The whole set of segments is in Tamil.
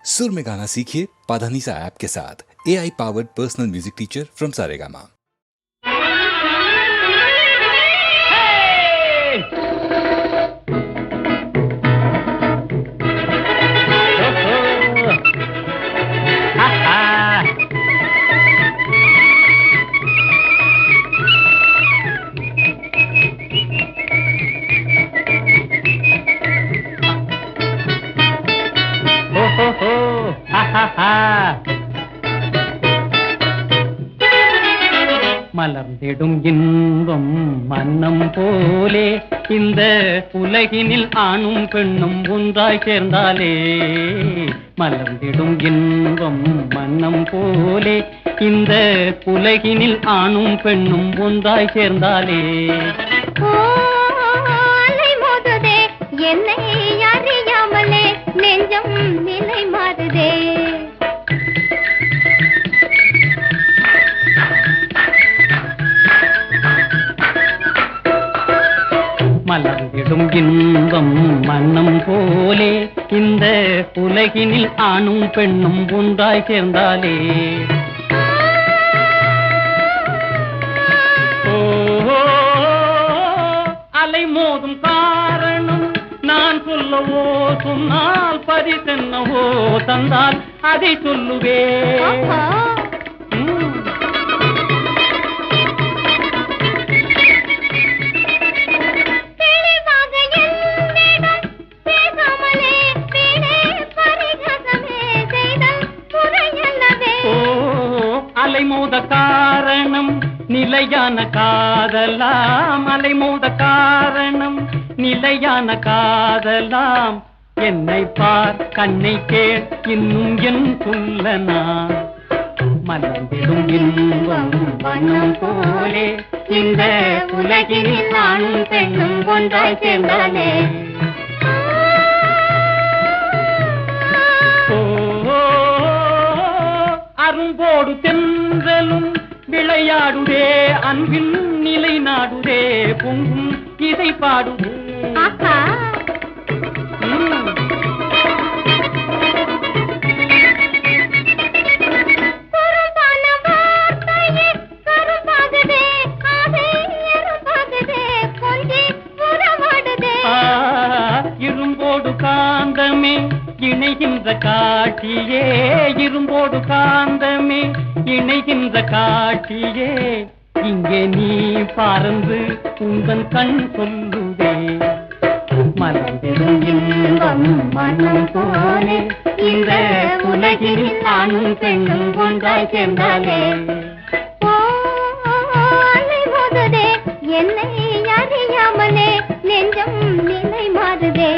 सुर में गाना सीखिए पाधानीसा ऐप के साथ। AI powered personal music teacher from Saregama. மலர்ந்திடும் இன்பம் மன்னம் போலே இந்த உலகினில் ஆணும் பெண்ணும் ஒன்றாய் சேர்ந்தாலே. மலர்ந்திடும் இன்பம் மன்னம் போலே இந்த உலகினில் ஆணும் பெண்ணும் ஒன்றாய் சேர்ந்தாலே. மோதுதே என்னை அறியாமலே நெஞ்சம் நிலை மாறுதே. மலர்ந்திடும் இன்பம் மன்னம் போலே இந்த உலகினில் ஆணும் பெண்ணும் ஒன்றாய் சேர்ந்தாலே. அலை மோதும் காரணம் நான் சொல்லவோ, சொன்னால் பரிசென்னவோ தந்தால் அதை சொல்லுவேன். அலைமோத காரணம் நிலையான காதலாம், அலைமோத காரணம் நிலையான காதலாம். என்னை பார் கண்ணை கேள் இன்னும் என் சொல்லனா. மலர்ந்திடும் இன்பம் வண்ணம் போலே இந்த உலகில் ஆணும் பெண்ணும் ஒன்றாய் சேர்ந்தாலே. அரும்போடு தென்றலும் விளையாடுதே, அன்பின் நிலை நாடுதே, பொங்கும் இதை பாடுதே. இரும்போடு காந்தமே இணைகின்ற காட்சியே, இரும்போடு காந்தமே இணைகின்ற காட்சியே. இங்கே நீ பறந்து உந்தன் கண் சொல்லுதே. மலர்ந்திடும் இன்பம் மனம் போலே இந்த உலகில் ஆணும் பெண்ணும் ஒன்றாய் சேர்ந்தாலே. மோதுதே என்னை அறியாமலே நெஞ்சம் நிலை மாறுதே.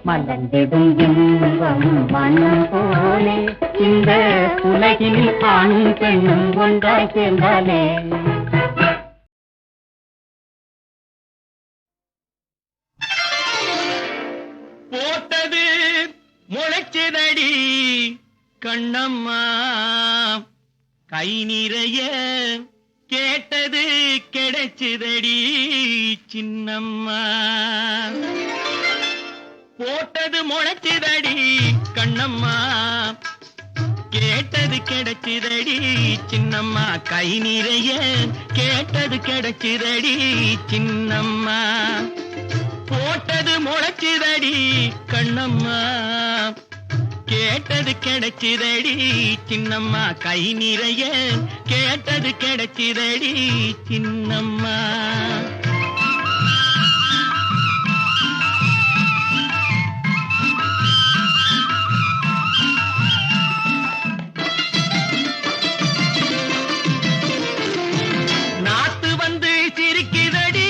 மலர்ந்திடும் இன்பம் மனம் போலே இந்த உலகில் ஆணும் பெண்ணும் ஒன்றாய் சேர்ந்தாலே. போட்டது முளைச்சதடி கண்ணம்மா, கை நிறைய கேட்டது கிடைச்சதடி சின்னம்மா. போட்டது முளைச்சதடி கண்ணம்மா, கேட்டது கிடைச்சதடி சின்னம்மா. கை நிறைய கேட்டது கிடைச்சதடி சின்னம்மா. போட்டது முளைச்சதடி கண்ணம்மா, கேட்டது கிடைச்சதடி சின்னம்மா. கை நிறைய கேட்டது கிடைச்சதடி சின்னம்மா. நாத்து வந்து சிரிக்குதடி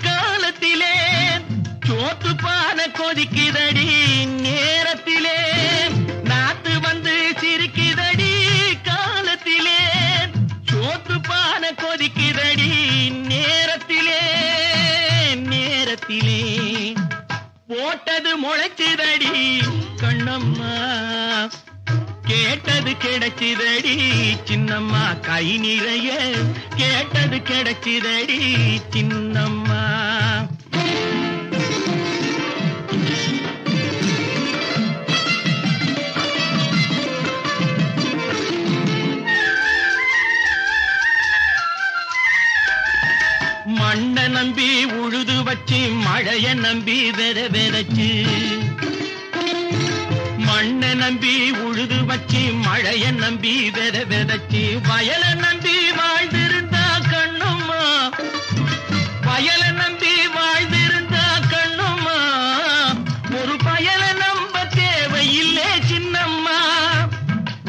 காலத்திலே, சோத்து பான கொதிக்குதடி நேரத்திலே. நாத்து வந்து சிரிக்குதடி காலத்திலே, சோத்து பான கொதிக்குதடி நேரத்திலே நேரத்திலே. போட்டது முளைச்சுதடி கண்ணம்மா, கேட்டது கிடைச்சிதடி சின்னம்மா கை நிறைய கேட்டது கிடைச்சிதடி சின்னம்மா. மண்ண நம்பி உழுது வச்சு மழைய நம்பி விதைச்சு, மண்ண நம்பி உழுது வச்சு மழைய நம்பி விதைச்சு, வயல நம்பி வாழ்ந்திருந்தா கண்ணம்மா, வயல நம்பி வாழ்ந்திருந்தா கண்ணம்மா, ஒரு பயல நம்ப தேவையில்லே சின்னம்மா,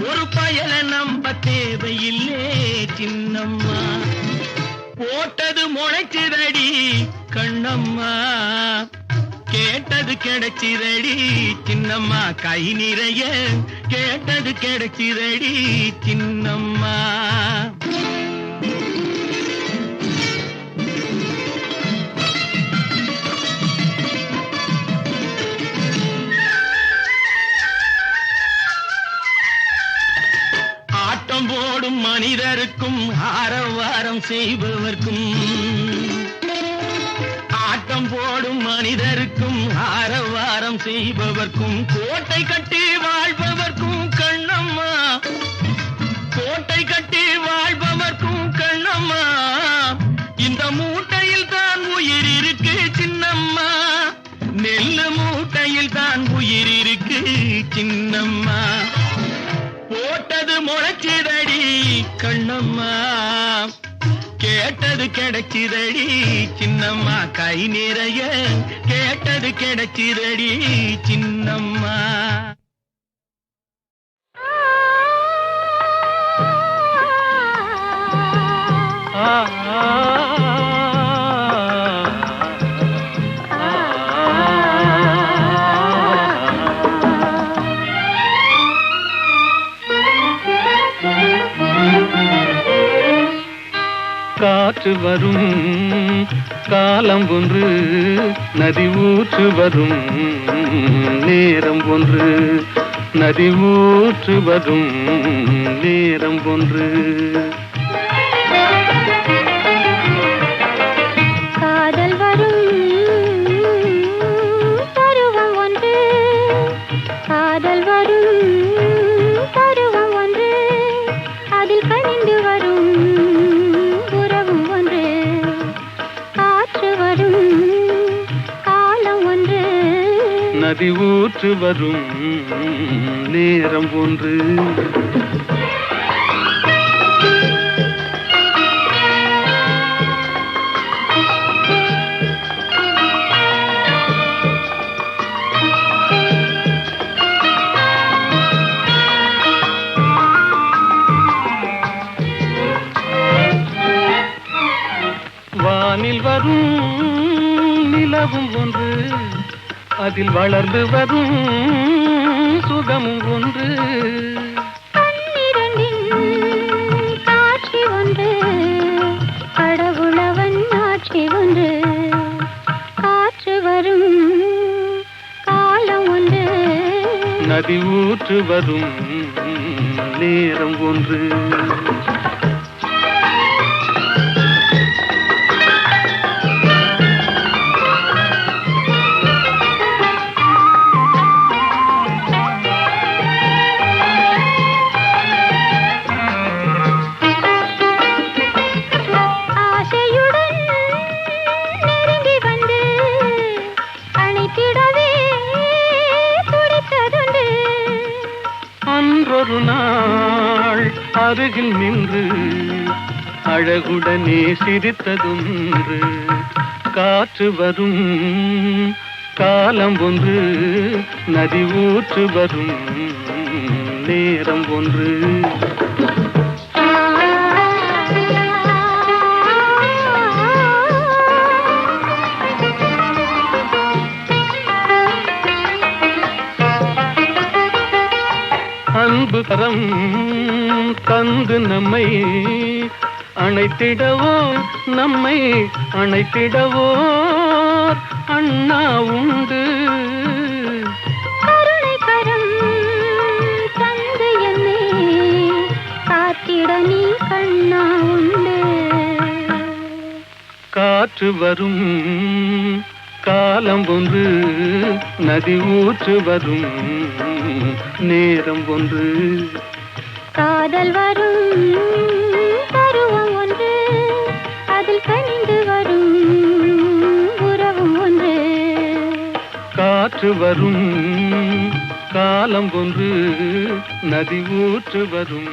ஒரு பயல நம்ப தேவையில்லே சின்னம்மா. போட்டது முளைச்சிதடி கண்ணம்மா, கேட்டது கிடைச்சிதடி சின்னம்மா கை நிறைய கேட்டது கிடைச்சிதடி சின்னம்மா. ஆட்டம் போடும் மனிதருக்கும் ஆரவாரம் செய்பவர்க்கும், ஆட்டம் போடும் மனிதருக்கும் ஆரவாரம் செய்பவர்க்கும், கோட்டை கட்டி வாழ்பவர்க்கும் கண்ணம்மா, கோட்டை கட்டி வாழ்பவர்க்கும் கண்ணம்மா, இந்த மூட்டையில் தான் உயிர் இருக்கு சின்னம்மா, நெல்லு மூட்டையில் தான் உயிர் இருக்கு சின்னம்மா. போட்டது முளைச்சிதடி கண்ணம்மா, கேட்டது கிடைச்சிதடி சின்னம்மா கை நிறைய கேட்டது கிடைச்சிதடி சின்னம்மா. காற்று வரும் காலம் ஒன்று, நதி ஊற்று வரும் நேரம் ஒன்று, நதி ஊற்று வரும் நேரம் ஒன்று. காதல் வரும் பருவம் ஒன்று, காதல் வரும் பருவம் ஒன்று, அதில் கனிந்து வரும் உறவும் ஒன்று, காற்று வரும் காலம் ஒன்று, நதி ஊற்று வரும் நேரம் ஒன்று. வானில் வரும் நிலவும் ஒன்று, அதில் வளர்ந்து வரும் சுகமும் ஒன்று, கண்ணிரண்டின் காட்சி ஒன்று, கடவுளவன் ஆட்சி ஒன்று, காற்று வரும் காலம் ஒன்று, நதி ஊற்று வரும் நேரம் ஒன்று. அன்றொரு நாள் அருகில் நின்று அழகுடனே சிரித்ததொன்று, காற்று வரும் காலம் ஒன்று, நதி ஊற்று வரும் நேரம் ஒன்று. அன்பு கரம் தந்து நம்மை அணைத்திடவோ, நம்மை அணைத்திடவோ அண்ணா உண்டு. கருணை கரம் தந்து என்ன கனி கண்ணா உண்டு. காற்று வரும் காலம் ஒன்று, நதி ஊற்று வரும் நேரம் ஒன்று, காதல் வரும் பருவம் ஒன்று, அதில் கனிந்து வரும் உறவும் ஒன்று. காற்று வரும் காலம் ஒன்று, நதி ஊற்று வரும்.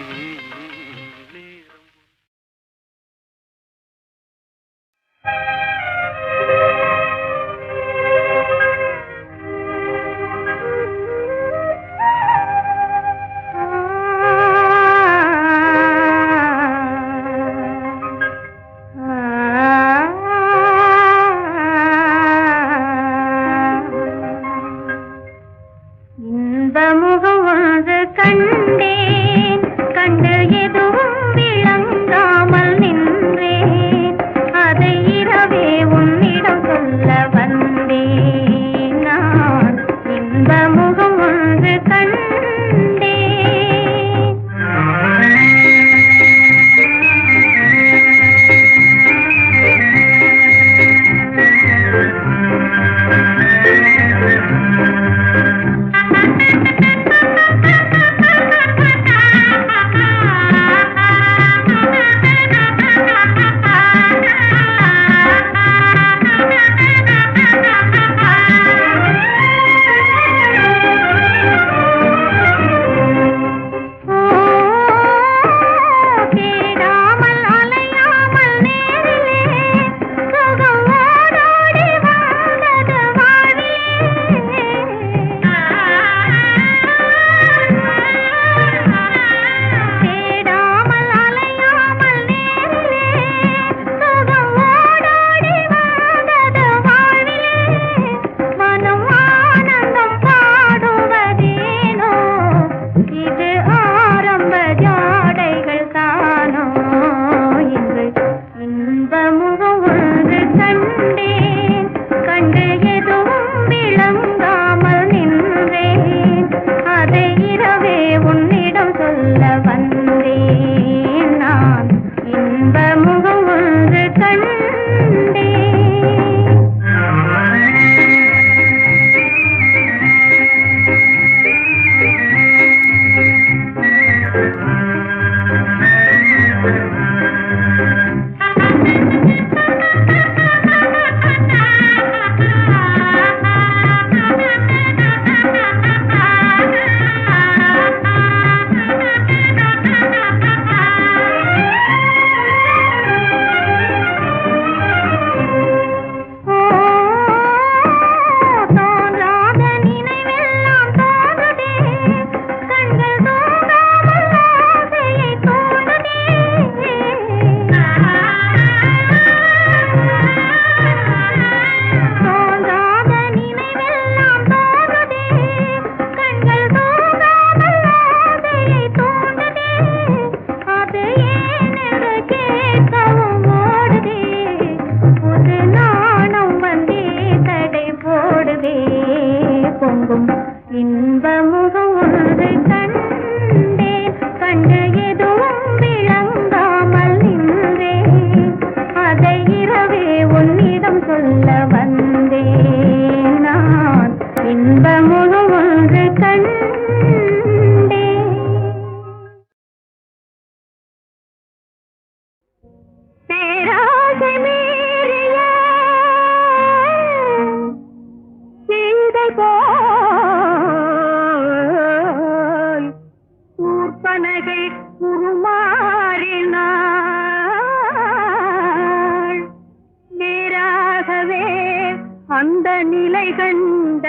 அந்த நிலை கண்ட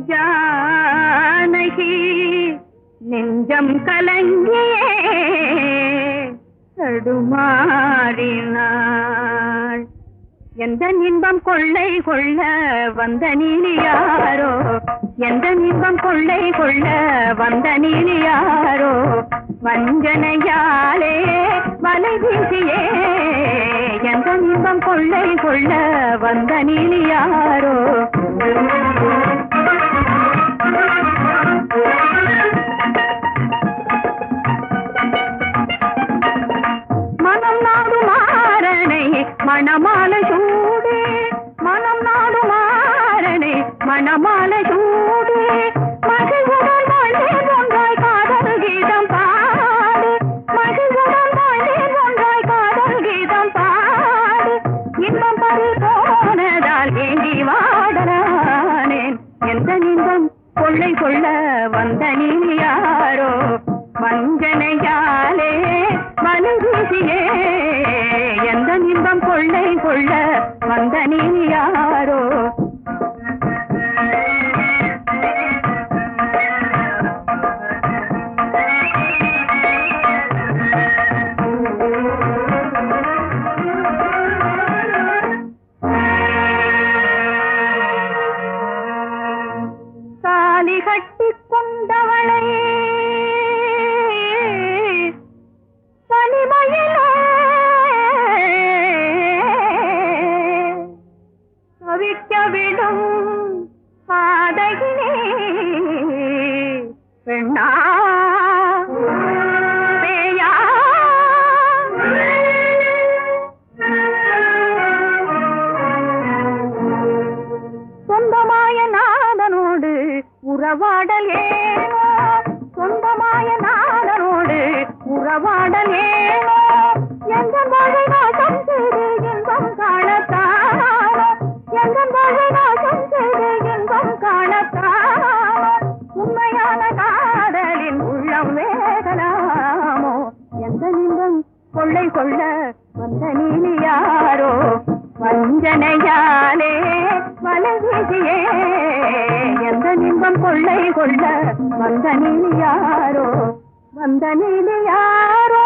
ஜானகி நெஞ்சம் கலங்கியே தடுமாறினாள். எந்த இன்பம் கொள்ளை கொள்ள வந்த நீலியாரோ, எந்த இன்பம் கொள்ளை கொள்ள வந்த நீலியாரோ, வஞ்சனையாலே வலை வீசியே எந்த இன்பம் கொள்ளை கொள்ள வந்த நீலியாரோ. மணமாலை சூடி மனம் நாடுமாறனே மணமாலை சூடி மகிழ்வுடன் வாழ்ந்தேன் ஒன்றாய் காதல் கீதம் பாடு மகிழ்வுடன் வாழ்ந்தேன் ஒன்றாய் காதல் கீதம் பாடு இன்பம் பறி போனதால் ஏங்கி வாடலானேன் எந்த இன்பம் கொள்ளை கொள்ள வந்த நீ யாரோ வஞ்சனையாலே மலை வீசியே எந்த இன்பம் கொள்ளை கொள்ள வந்த நீ யாரோ தாலி கட்டிக் கொண்டவளை தனிமையிலே தவிக்க விடும் பாதகினே பெண்ணா பேயா சொந்தமாய நாதனோடு உறவாடல் ஏனோ சொந்தமாய நாதனோடு உறவாடல் ஏனோ எந்த வாழை நாசம் செய்து இன்பம் காணத்தானோ எந்த வாழை நாசம் செய்து இன்பம் காணத்தானோ உண்மையான காதலின் உள்ளம் வேகலாமோ எந்த இன்பம் கொள்ளை கொள்ள வந்த நீ யாரோ வஞ்சனையாலே வலை வீசியே எந்த இன்பம் கொள்ளை கொள்ள வந்த நீ யாரோ வந்த நீ யாரோ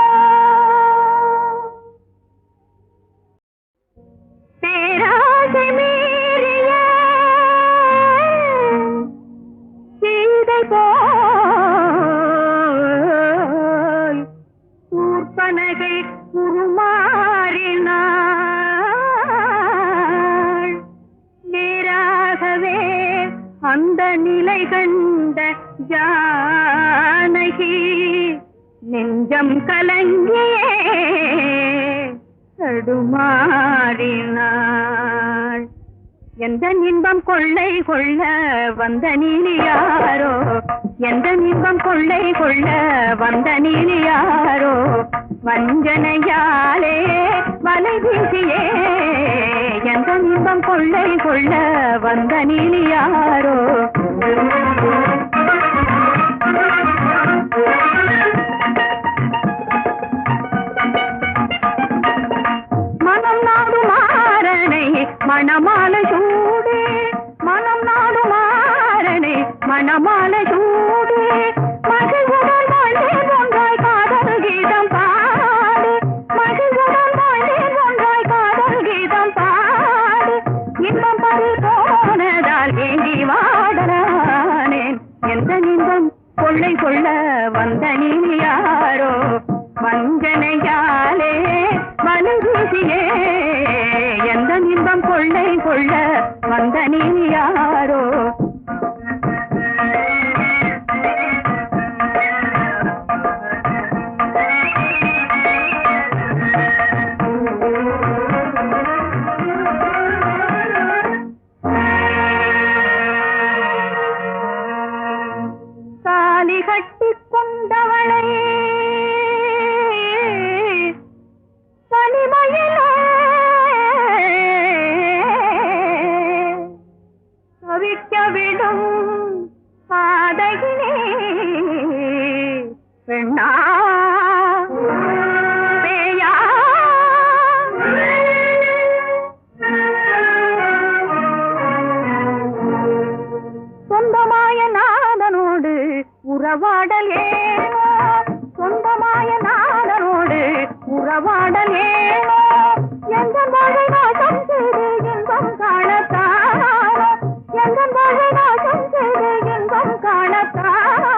பேராசை மீறிய சீதை போல் ஊர்பனகை உருமாறினாள் நேராகவே அந்த நிலை கண்ட ஜானகி நெஞ்சம் கலங்கியே தடுமாறினாள் எந்த இன்பம் கொள்ளை கொள்ள வந்த நீ யாரோ எந்த இன்பம் கொள்ளை கொள்ள வந்த நீ யாரோ வஞ்சனையாலே வலை வீசியே எந்த இன்பம் கொள்ளை கொள்ள வந்த நீ யாரோ மனம் நாடுமாறனை மணமாலை சூடி மனம் நாடுமாறனை மணமாலை சூடி மகிழ்வுடன் வாழ்ந்தேன் ஒன்றாய் காதல் கீதம் பாடு மகிழ்வுடன் வாழ்ந்தேன் ஒன்றாய் காதல் கீதம் பாடு இன்பம் பறி போனதால் ஏங்கி வாடலானேன் எந்த இன்பம் கொள்ளை கொள்ள வந்த நீ யாரோ வஞ்சனையாலே வலை வீசியே எந்த இன்பம் கொள்ளை கொள்ள வந்த நீ யாரோ தாலி கட்டிக் கொண்டவளை தனிமையிலே தவிக்க விடும் பாதகினே பெண்ணா பேயா சொந்தமாய நாதனோடு உறவாடல் ஏனோ சொந்தமாய நாதனோடு உறவாடல் ஏனோ எந்த வாழை நாசம் செய்து இன்பம் காணத்தானோ எந்த வாழை நாசம் செய்து இன்பம் காணத்தானோ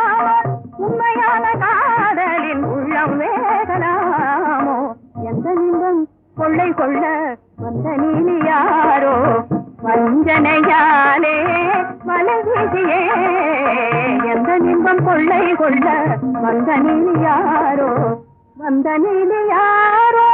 உண்மையான காதலின் உள்ளம் வேகலாமோ எந்த இன்பம் கொள்ளை கொள்ள வந்த நீ யாரோ வஞ்சனையாலே வலை வீசியே எந்த இன்பம் கொள்ளை கொள்ள வந்த நீ யாரோ வந்த நீ யாரோ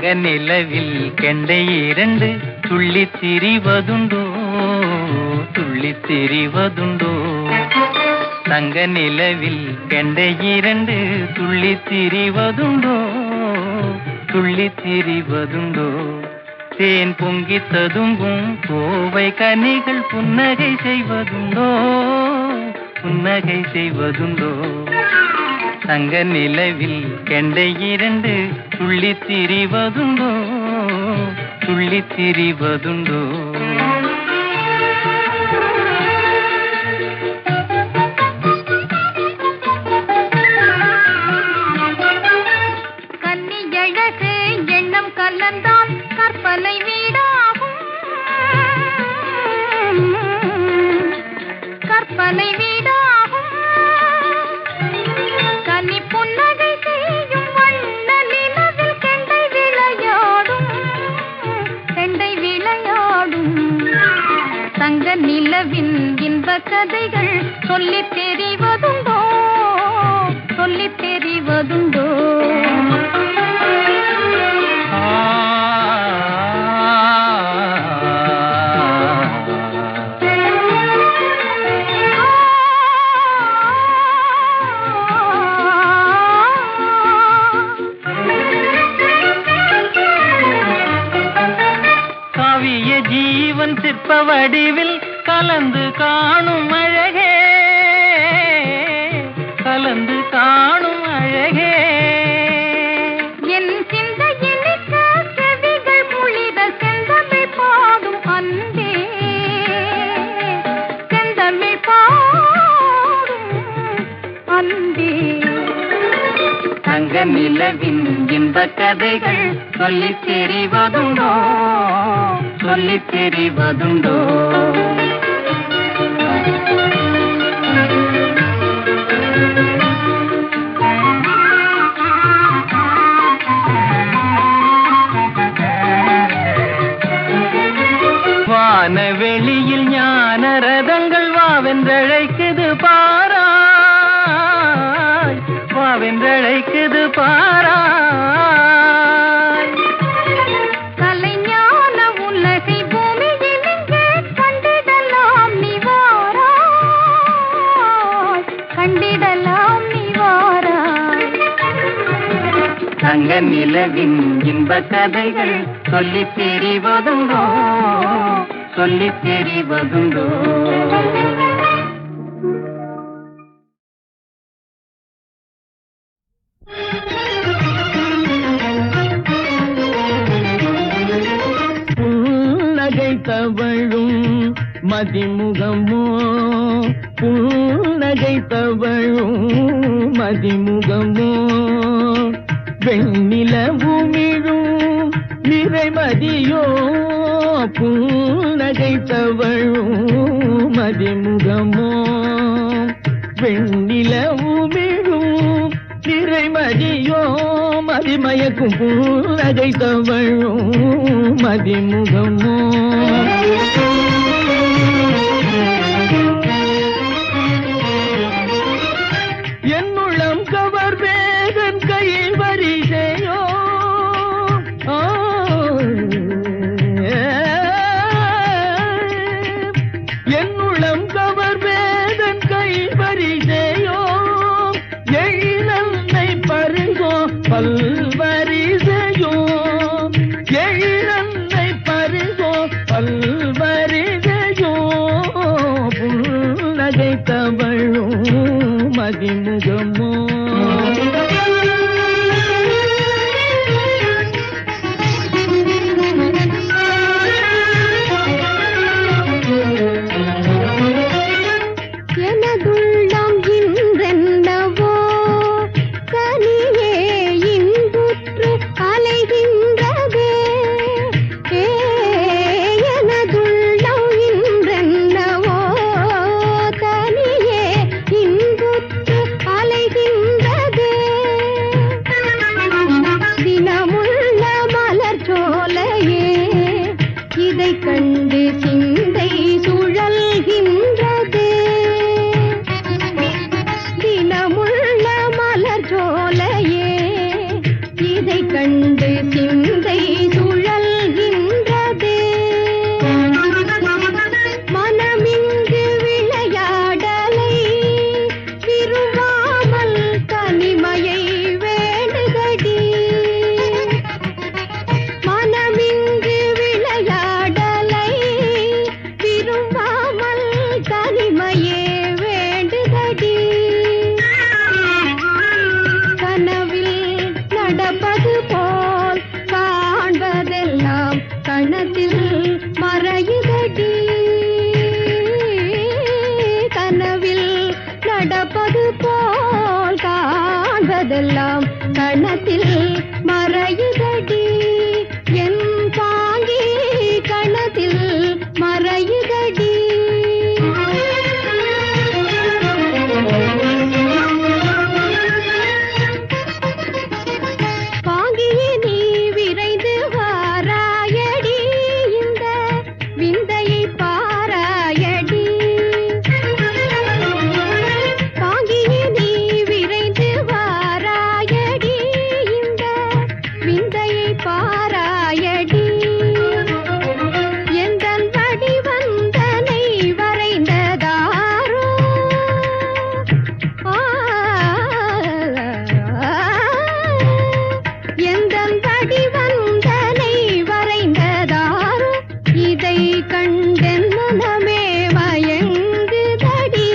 தங்க நிலவில் கெண்டை இரண்டு துள்ளி திரிவதுண்டோ துள்ளி திரிவதுண்டோ தங்க நிலவில் கெண்டை இரண்டு துள்ளி திரிவதுண்டோ துள்ளி திரிவதுண்டோ தேன் பொங்கி ததும்பும் கோவை கனிகள் புன்னகை செய்வதுண்டோ புன்னகை செய்வதுண்டோ தங்க நிலவில் கெண்டை இரண்டு துள்ளி திரிவதுண்டோ துள்ளி திரிவதுண்டோ கன்னியழகு எண்ணம் கலந்தால் கற்பனை வீடாகும் கற்பனை வீடாகும் கன்னி புன்னகை செய்யும் வண்ண நிலவில் கெண்டை விளையாடும் கெண்டை விளையாடும் தங்க நிலவின் இன்ப கதைகள் சொல்லித் தெரிவதுண்டோ சொல்லித் தெரிவதுண்டோ காவிய ஜீவன் சிற்ப வடிவில் கலந்து காணும் அழகே கலந்து காணும் அழகே என் சிந்தையினிக்க செவிகள் புளித செந்தமிழ் பாடும் அன்பே செந்தமிழ் பாடும் அன்பே தங்க நிலவின் இன்ப கதைகள் சொல்லித் தெரிவதுண்டோ சொல்லித் தெரிவதுண்டோ வானவெளியில் ஞான ரதங்கள் வாவென்றழைக்குது பாராய் வாவென்றழைக்குது பாராய் கலைஞான உலகை பூமியில் இங்கே கண்டிடலாம் நிவாராய் கண்டிடலாம் நிவாராய் தங்க நிலவின் இன்ப கதைகள் சொல்லித் தெரிவதுண்டோ சொல்லித் தெரிவதுண்டோ புன்னகை தவழும் மதிமுகமோ புன்னகை தவழும் மதிமுகமோ வெண்ணிலவுமிழும் நிறைமதியோ புன்னகை தவழும் மதிமுகமோ வெண்ணிலவுமிழும் நிறைமதியோ மதிமயக்கும் புன்னகை தவழும் மதிமுகமோ என்னுள்ளம் கவர் வேதன் கையில் வரிசையோ என்னுள்ளம் கவர் வேதன் கையில் வரிசையோ எழிலன்னை பருகோ பல்வரிசையோ எழிலன்னை பருகோ பல்வரிசையோ புன்னகை தவழும் மதிமுகமோ எனதுள்ளம் இன்றென்னவோ கனியே இன்புற்று அலைகின்றதே எனதுள்ளம் இன்றென்னவோ கனியே இன்புற்று அலை செய்ததெல்லாம் கணத்தில் மறையுதடி என் பாங்கி கணத்தில் மறையுதடி பாங்கியே நீ விரைந்து வாராயடி இந்த விந்தையை பாராயடி பாங்கியே நீ விரைந்து வாராயடி இந்த விந்தையை பாராயடி எந்தன் வடிவந்தனை வரைந்ததாரோ எந்தன் வடிவந்தனை வரைந்ததாரோ இதை கண்டென் மனமே மயங்குதடி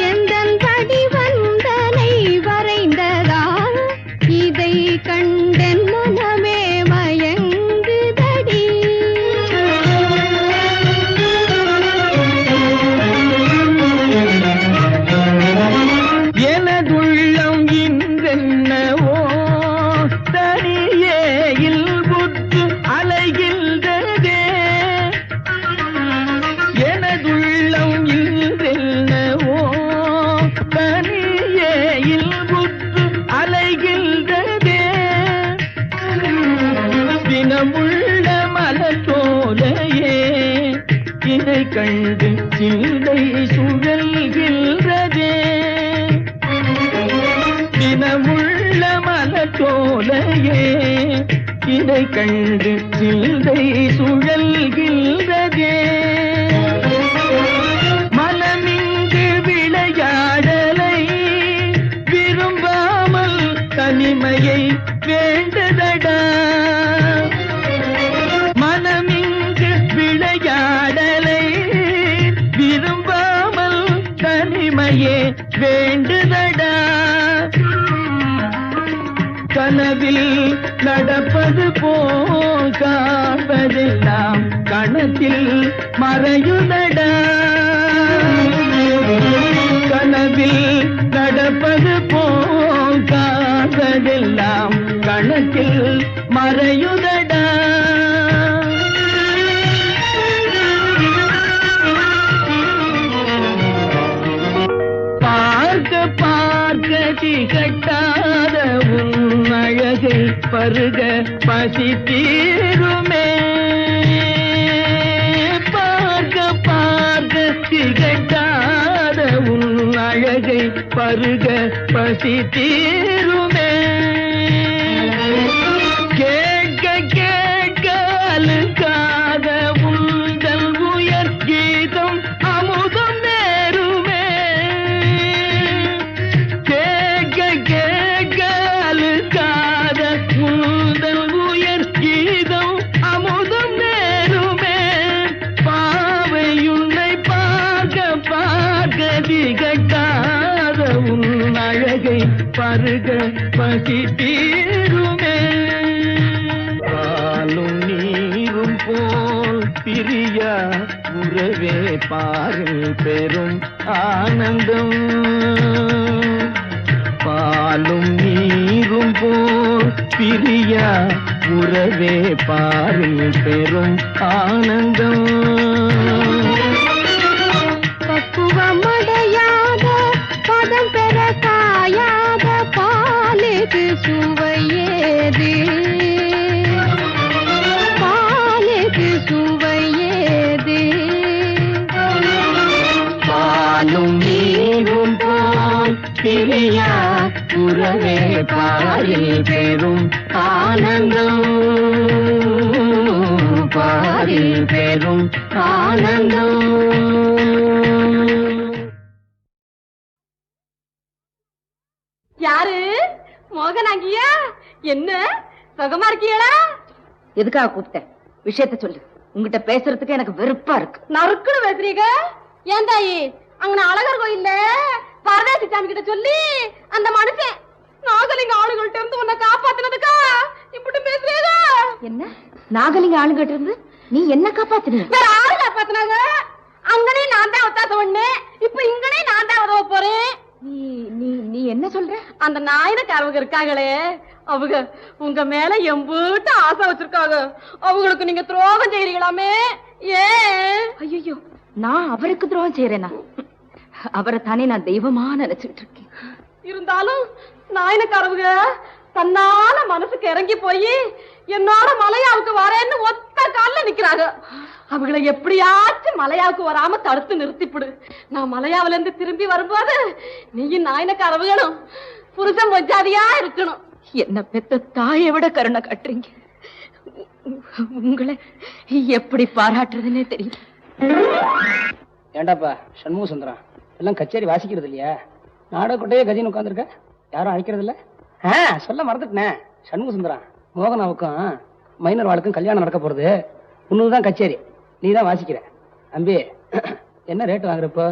எந்தன் வடிவந்தனை வரைந்ததாரோ இதை கண்டென் மனமே மயங்குதடி எனதுள்ளம் இன்றென்னவோ தனியே இல்புற்று அலைகின்றதே எனதுள்ளம் இன்றென்னவோ தனியே இல்புற்று அலைகின்றதே தினமுள்ள மலர் போலையே இதை கண்டு சிந்தை சுழல்கின்றதே தினமுள்ள மலர் போலையே இதை கண்டு சிந்தை சுழல்கின்றதே மனமிங்கு விளையாடலை விரும்பாமல் தனிமையை வேண்டதடா மனமிங்கு விளையாடலை விரும்பாமல் தனிமையே வேண்டுதடா கனவில் நடப்பது போல் காண்பதெல்லாம் கணத்தில் மறையுதடா கனவில் நடப்பது போல் காண்பதெல்லாம் கணத்தில் மறையுதடா பார்க்க பார்க்க திகட்டாத உன் அழகை பருக பசி தீருமே பார்க்க பார்க்க திகட்டாத உன் அழகை பருக பசி தீருமே கேட்க கேட்க அழுக்காத உங்கள் உயர் கீதம் அமுதம் நேருமே கேட்க கேட்க அழுக்காத உங்கள் உயர் கீதம் அமுதம் நேருமே பாவை உன்னை பார்க்க பார்க்க திகட்டாத உன் அழகை பருக பசி தீருமே பாலும் நீரும் போல் பிரியா உறவே பாரில் பெரும் ஆனந்தம் பாலும் நீரும் போல் பிரியா உறவே பாரில் பெரும் ஆனந்தம் பக்குவமடையாத பதம் பெற காயாத பாலுக்கு சுவையேது பாலுக்கு சுவையேது பாலும் நீரும் போல் பிரியா உறவே பாரில் பெரும் ஆனந்தம் பாரில் பெரும் ஆனந்தம் யாரு மோகனாங்கியா என்ன சுகமா இருக்கீங்களா எதுக்காக கூப்பிட்டேன் விஷயத்த சொல்லு உங்ககிட்ட பேசுறதுக்கு எனக்கு வெறுப்பா இருக்கு நறுக்குன்னு பேசுறீங்க ஏன் தாயி அங்க அழகர் கோயில்ல பரதேசி சாமி கிட்ட சொல்லி அந்த மனுஷன் நாகலிங்க ஆளுகள்ட்ட இருந்து உன்னை காப்பாத்தினதுக்கா இப்படி பேசுறீங்க என்ன நாகலிங்க ஆளுங்கிட்ட இருந்து நீ என்ன காப்பாத்தின வேற ஆளு காப்பாத்தினாங்க அங்கனே நான் தான் ஒத்தாச ஒண்ணு இப்ப இங்கனே நான் தான் உதவ போறேன் நீ நீ நீ என்ன சொல்ற? அந்த நாயனக்காரவங்க இருக்காங்களே, அவங்க உங்க மேல எம்பூட்டு ஆசை வச்சிருக்காங்க. அவங்களுக்கு நீங்க துரோகம் செய்றீங்களாமே, ஏன்? ஐயோ, நான் அவருக்கு துரோகம் செய்யறேனா? அவரை தானே நான் தெய்வமா நினைச்சுட்டு இருக்கேன். இருந்தாலும் நாயனக்காரவங்க தன்னால மனசுக்கு இறங்கி போய் என்னோட மலையாவுக்கு வரேன்னு ஒத்த கால்ல நிக்கிறாங்க. அவங்கள எப்படியாச்சும் மலையாவுக்கு வராம தடுத்து நிறுத்திப்பிடு. நான் மலையாவில இருந்து திரும்பி வரும்போது நீயும் நாயனக்காரவங்களும் புருஷன் பொஞ்சாதியா இருக்கணும். என்ன பெத்த தாயை விட கருணை காட்டுறீங்க. உங்களை எப்படி பாராட்டுறதுன்னே தெரியல. ஏண்டாப்பா சண்முக சுந்தரம், எல்லாம் கச்சேரி வாசிக்கிறது இல்லையா? நாடகோட்டையே கஜின்னு உட்காந்துருக்க, யாரும் அழைக்கிறது இல்ல? சொல்ல மறந்துட்டேன். சண்முக சுந்தரம், மோகனாவுக்கும் மைனர் வாழ்க்கும் கல்யாணம் நடக்க போறது. உன்னதுதான் கச்சேரி, நீ தான் வாசிக்கிற. அம்பி, என்ன ரேட் வாங்குறப்போ?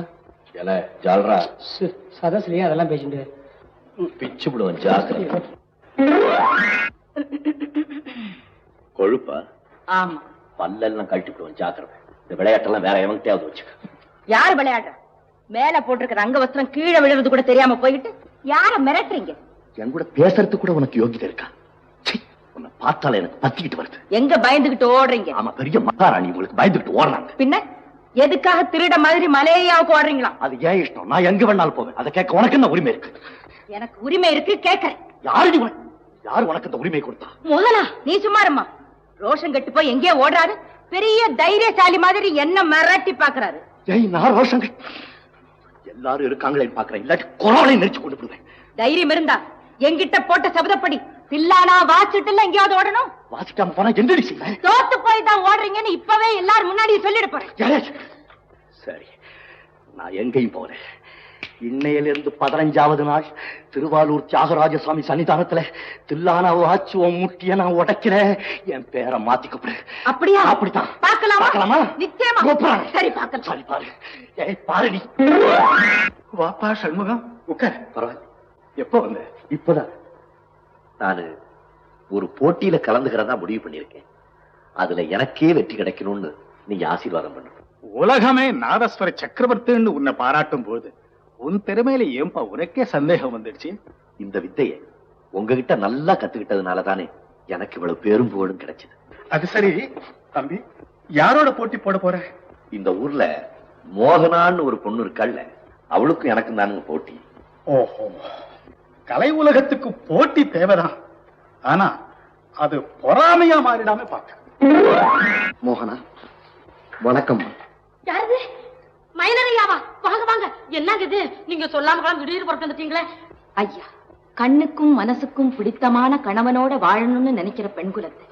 சதஸ்லயும் அதெல்லாம் பேசிட்டு பிச்சு விடுவேன். ஜாக்கிரதை. கொழுப்பா? ஆமா, பல்லெல்லாம் கழட்டி விடுவேன். ஜாக்கிரதை. இந்த விளையாட்டெல்லாம் வேற எவங்கிட்டயாவது வச்சுக்க. யார் விளையாடுற? மேல போட்டிருக்கிற அங்க வஸ்திரம் கீழே விழுறது கூட தெரியாம போயிட்டு யார மிரட்டுறீங்க? என் கூட பேசுறதுக்கு கூட உனக்கு யோகிதை இருக்கா? உன்னை பார்த்தால எனக்கு பத்திக்கிட்டு வருது. எங்க பயந்துகிட்டு ஓடுறீங்க? ஆமா, பெரிய மகாராணி உங்களுக்கு பயந்துகிட்டு ஓடுறாங்க. பின்ன எதுக்காக திருட மாதிரி மலையாவுக்கு ஓடுறீங்களா? அது ஏன் இஷ்டம். நான் எங்க வேணாலும் போவேன். அதை கேட்க உனக்கு என்ன உரிமை இருக்கு? எனக்கு உரிமை இருக்கு, கேட்கறேன். யாரு உனக்கு அந்த உரிமை கொடுத்தா? முதலா நீ சும்மா இருமா. ரோஷன் கட்டு போய் எங்கேயோ ஓடுறாரு. பெரிய தைரியசாலி மாதிரி என்ன மிரட்டி பாக்குறாரு. நான் ரோஷன் எல்லாரும் இருக்காங்களே பாக்குறேன். இல்லாட்டி கொரோனை நெரிச்சு கொண்டு போடுவேன். தைரியம் இருந்தா என்கிட்ட போட்ட சபதப்படி தில்லானா வாசிட்டு எங்கேயாவது ஓடணும். வாசிக்காம போனா என்னடி செய்வேன்? தோத்து போய் தான் ஓடுறீங்கன்னு இப்பவே எல்லாரும் முன்னாடி சொல்லிட போறேன். சரி, நான் எங்கேயும் போறேன். இன்னையிலிருந்து 15வது நாள் திருவாலூர் தியாகராஜ சுவாமி சன்னிதானத்துல தில்லானாவை ஆச்சுவம் முட்டிய நான் உடைக்கிறேன். என் பேரை மாத்திக்கப்படு. அப்படியா? அப்படித்தான். பார்க்கலாமா? நிச்சயமா. சரி, பார்க்க. சரி, பாரு. ஏய், பாரு நீ. வாப்பா சண்முகம், உட்கார். பரவாயில்ல. எப்போ வந்த? இப்பதான். நானு ஒரு போட்டியில கலந்துக்கிறதா முடிவு பண்ணிருக்கேன். அதுல எனக்கே வெற்றி கிடைக்கணும்னு நீங்க ஆசீர்வாதம் பண்ணணும். உலகமே நாதஸ்வர சக்கரவர்த்தின்னு உன்னை பாராட்டும் போது உன் திறமையில ஏன்பா உனக்கே சந்தேகம் வந்துடுச்சு? இந்த வித்தையை உங்ககிட்ட நல்லா கத்துக்கிட்டதுனால தானே எனக்கு இவ்வளவு பேரும் புகழும் கிடைச்சது. அது சரி தம்பி, யாரோட போட்டி போட போற? இந்த ஊர்ல மோகனான்னு ஒரு பொண்ணு இருக்கல்ல, அவளுக்கும் எனக்கும் தானுங்க போட்டி. ஓஹோ, கலை உலகத்துக்கு போட்டி தேவைதான். ஆனா அது பொறாமையா மாறிடாம பார்க்க. மோகனா, வணக்கம். யாரு? மைனரையாவா? வாங்க வாங்க. என்னங்க இது? நீங்க சொல்லாம திடீர்னு புறப்பட்டு வந்துட்டீங்களே. ஐயா, கண்ணுக்கும் மனசுக்கும் பிடித்தமான கணவனோட வாழணும்னு நினைக்கிற பெண் குலத்தை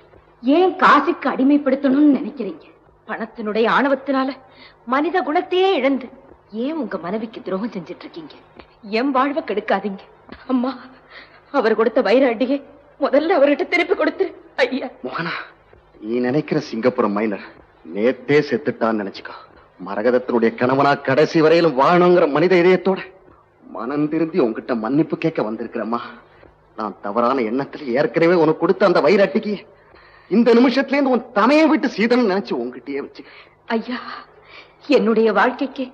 ஏன் காசுக்கு அடிமைப்படுத்தணும்னு நினைக்கிறீங்க? பணத்தினுடைய ஆணவத்தினால மனித குணத்தையே இழந்து ஏன் உங்க மனைவிக்கு துரோகம் செஞ்சிட்டு இருக்கீங்க? என் வாழ்வை கெடுக்காதீங்க. அம்மா, அவர் கொடுத்த வைர அடியை முதல்ல அவர்கிட்ட திருப்பி கொடுத்துரு. ஐயா. மோகனா, நீ நினைக்கிற சிங்கப்புரம் மைனர் நேத்தே செத்துட்டான்னு நினைச்சுக்கோ. மரகதத்தினுடைய கணவனா கடைசி வரையிலும் வாழணுங்கிற மனித இதயத்தோட மனம் திருந்தி உங்ககிட்ட மன்னிப்பு கேட்க வந்திருக்கிறேம்மா. நான் தவறான எண்ணத்துல ஏற்கனவே உனக்கு கொடுத்த அந்த வைராட்டிக்கு இந்த நிமிஷத்துல இருந்து உன் தமையை விட்டு சீதனம் நினைச்சு உங்ககிட்டயே வச்சு. ஐயா, என்னுடைய வாழ்க்கைக்கு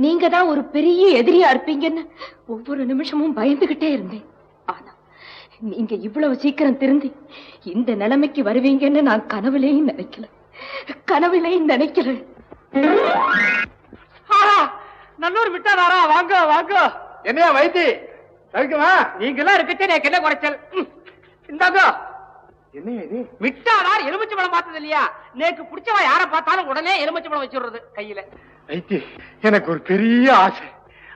நீங்க தான் ஒரு பெரிய எதிரியா இருப்பீங்கன்னு ஒவ்வொரு நிமிஷமும் பயந்துகிட்டே இருந்தேன். ஆனா நீங்க இவ்வளவு சீக்கிரம் திருந்தி இந்த நிலைமைக்கு வருவீங்கன்னு நான் கனவுலையும் நினைக்கல. நல்லூர் விட்டாரா? வாங்க வாங்க. என்னையா வைத்தி இருக்குமா? நீங்க எல்லாம் இருக்கச்சே எனக்கு என்ன குறைச்சல்? இந்தாங்க. என்ன இது? விட்டாரார் எலுமிச்சை பழம் பார்த்தது இல்லையா? நேக்கு பிடிச்சவா யார பார்த்தாலும் உடனே எலுமிச்சை பழம் வச்சுடுறது கையில. வைத்தி, எனக்கு ஒரு பெரிய ஆசை.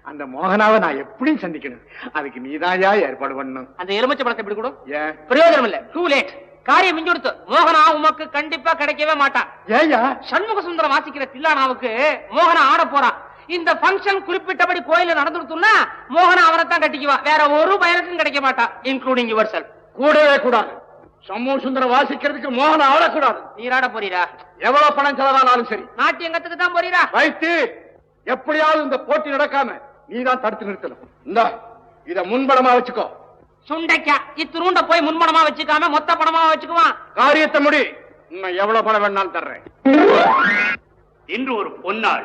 அந்த மோகனாவை நான் எப்படியும் சந்திக்கணும். அதுக்கு நீதாயா ஏற்பாடு பண்ணணும். அந்த எலுமிச்சை பழத்தை இப்படி கூட ஏன்? பிரயோஜனம் இல்ல. Too late. காரியம் மிஞ்சி கொடுத்து. மோகனா உமக்கு கண்டிப்பா கிடைக்கவே மாட்டான். ஏயா? சண்முக சுந்தரம் வாசிக்கிற தில்லானாவுக்கு மோகனா ஆட போறான். இந்த பங்கன் குறிப்பிட்டபடி கோயில நடந்துடுத்துன்னா மோகனா அவரைத்தான் கட்டிக்குவான். வேற ஒரு பயனுக்கும் கிடைக்க மாட்டான், இன்க்ளூடிங் யுவர் செல்ஃப். கூடவே கூடாது. சண்முக சுந்தரம் வாசிக்கிறதுக்கு மோகனா ஆடக்கூடாது. நீராட போறீரா? எவ்வளவு பணம் செலவானாலும் சரி. நாட்டியங்கத்துக்கு தான் போறீரா? வைத்து, எப்படியாவது இந்த போட்டி நடக்காம நீதான் தடுத்து நிறுத்தணும். இந்த இத முன்படமா வச்சுக்கோ. சுண்டைக்கா இத்திருண்ட போய் முன்பணமா வச்சுக்காம மொத்த பணமா வச்சுக்குவான். காரியத்தை முடி. இன்னும் எவ்வளவு பணம் வேணாலும் தர்றேன். இன்று ஒரு பொன்னாள்.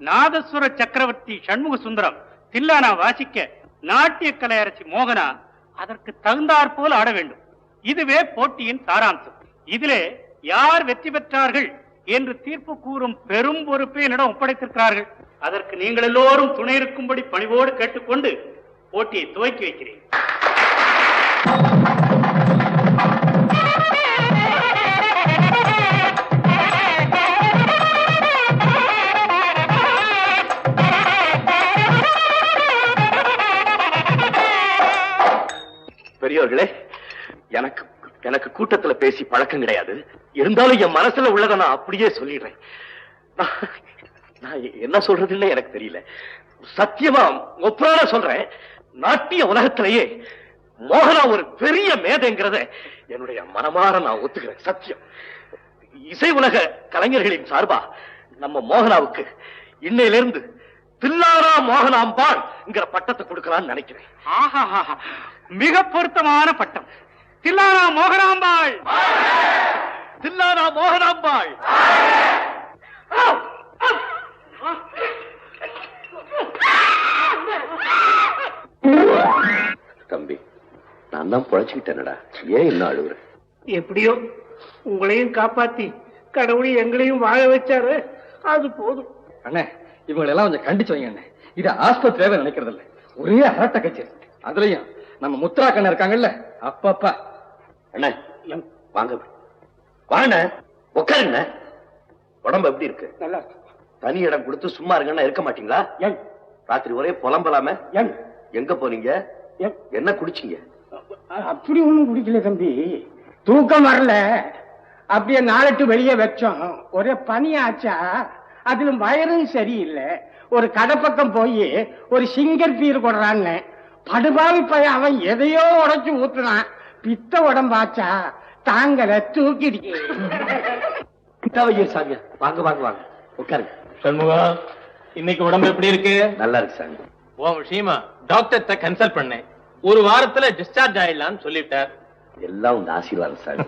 நாதஸ்வர சக்கரவர்த்தி சண்முக சுந்தரம் தில்லானா வாசிக்க நாட்டிய கலையரசி மோகனா அதற்கு தகுந்தாற் போல் ஆட வேண்டும். இதுவே போட்டியின் சாராம்சம். இதிலே யார் வெற்றி பெற்றார்கள் என்று தீர்ப்பு கூறும் பெரும் பொறுப்பை என்னிடம் ஒப்படைத்திருக்கிறார்கள். அதற்கு நீங்கள் எல்லோரும் துணை இருக்கும்படி பணிவோடு கேட்டுக்கொண்டு போட்டியை துவக்கி வைக்கிறேன். பெரியவர்களே, எனக்கு கூட்டத்துல பேசி பழக்கம் கிடையாது. இருந்தாலும் என் மனசுல உள்ளதை நான் அப்படியே சொல்லிடுறேன். நான் என்ன சொல்றதுன்னு எனக்கு தெரியல. சத்தியமா ஒப்பான சொல்றேன். நாட்டிய உலகத்திலேயே மோகனா ஒரு பெரிய மேதைங்கிறத என்னுடைய மனமாற நான் ஒத்துக்கிறேன். சத்தியம். இசை உலக கலைஞர்களின் சார்பா நம்ம மோகனாவுக்கு இன்னையிலிருந்து தில்லானா மோகனாம்பாள்ங்கிற பட்டத்தை கொடுக்கலாம்னு நினைக்கிறேன். மிக பொருத்தமான பட்டம். தில்லானா மோகனாம்பாள், தில்லானா மோகனாம்பாள். தம்பி, நான் தான் பொழைச்சுக்கிட்டேனடா. ஏன் என்ன அழுகுற? எப்படியோ உங்களையும் காப்பாத்தி கடவுளை எங்களையும் வாழ வச்சாரு, அது போதும். அண்ணே, இவங்களெல்லாம் கொஞ்சம் கண்டிச்சு வைங்க அண்ணே. இது ஆஸ்பத்திரியாவே நினைக்கிறது இல்ல, ஒரே அரட்ட கட்சி. அதுலயும் நம்ம முத்ரா கண்ண இருக்காங்கல்ல, அப்பப்பா. அண்ணே வாங்க, வாங்க உட்காருங்க. உடம்பு எப்படி இருக்கு? நல்லா தனி இடம் கொடுத்து சும்மா இருங்கன்னா இருக்க மாட்டீங்களா? ராத்திரி ஒரே புலம்பலாம. எங்க போனீங்க? என்ன குடிச்சீங்க? அப்படி ஒண்ணும் குடிக்கல தம்பி, தூக்கம் வரல. அப்படியே நாளட்டு வெளியே வச்சோம். ஒரே பனியாச்சா, அதுல வயரும் சரியில்லை. ஒரு கடை பக்கம் போய் ஒரு சிங்கர் பீர் கொடுறான்னு படுபாவி பையன் அவன் எதையோ உடைச்சு ஊத்துனான். பித்த உடம்பாச்சா தாங்கல, தூக்கிடுச்சு. சாமி வாங்க வாங்க வாங்க உட்காருங்க. சண்முகா, இன்னைக்கு உடம்பு எப்படி இருக்கு? நல்லா இருக்கு சாமி. உன் விஷயமா டாக்டர்கிட்ட கன்சல்ட் பண்ணேன். ஒரு வாரத்துல டிஸ்சார்ஜ் ஆயிடலாம்னு சொல்லிட்டார். எல்லாம் உங்க ஆசீர்வாதம் சாமி.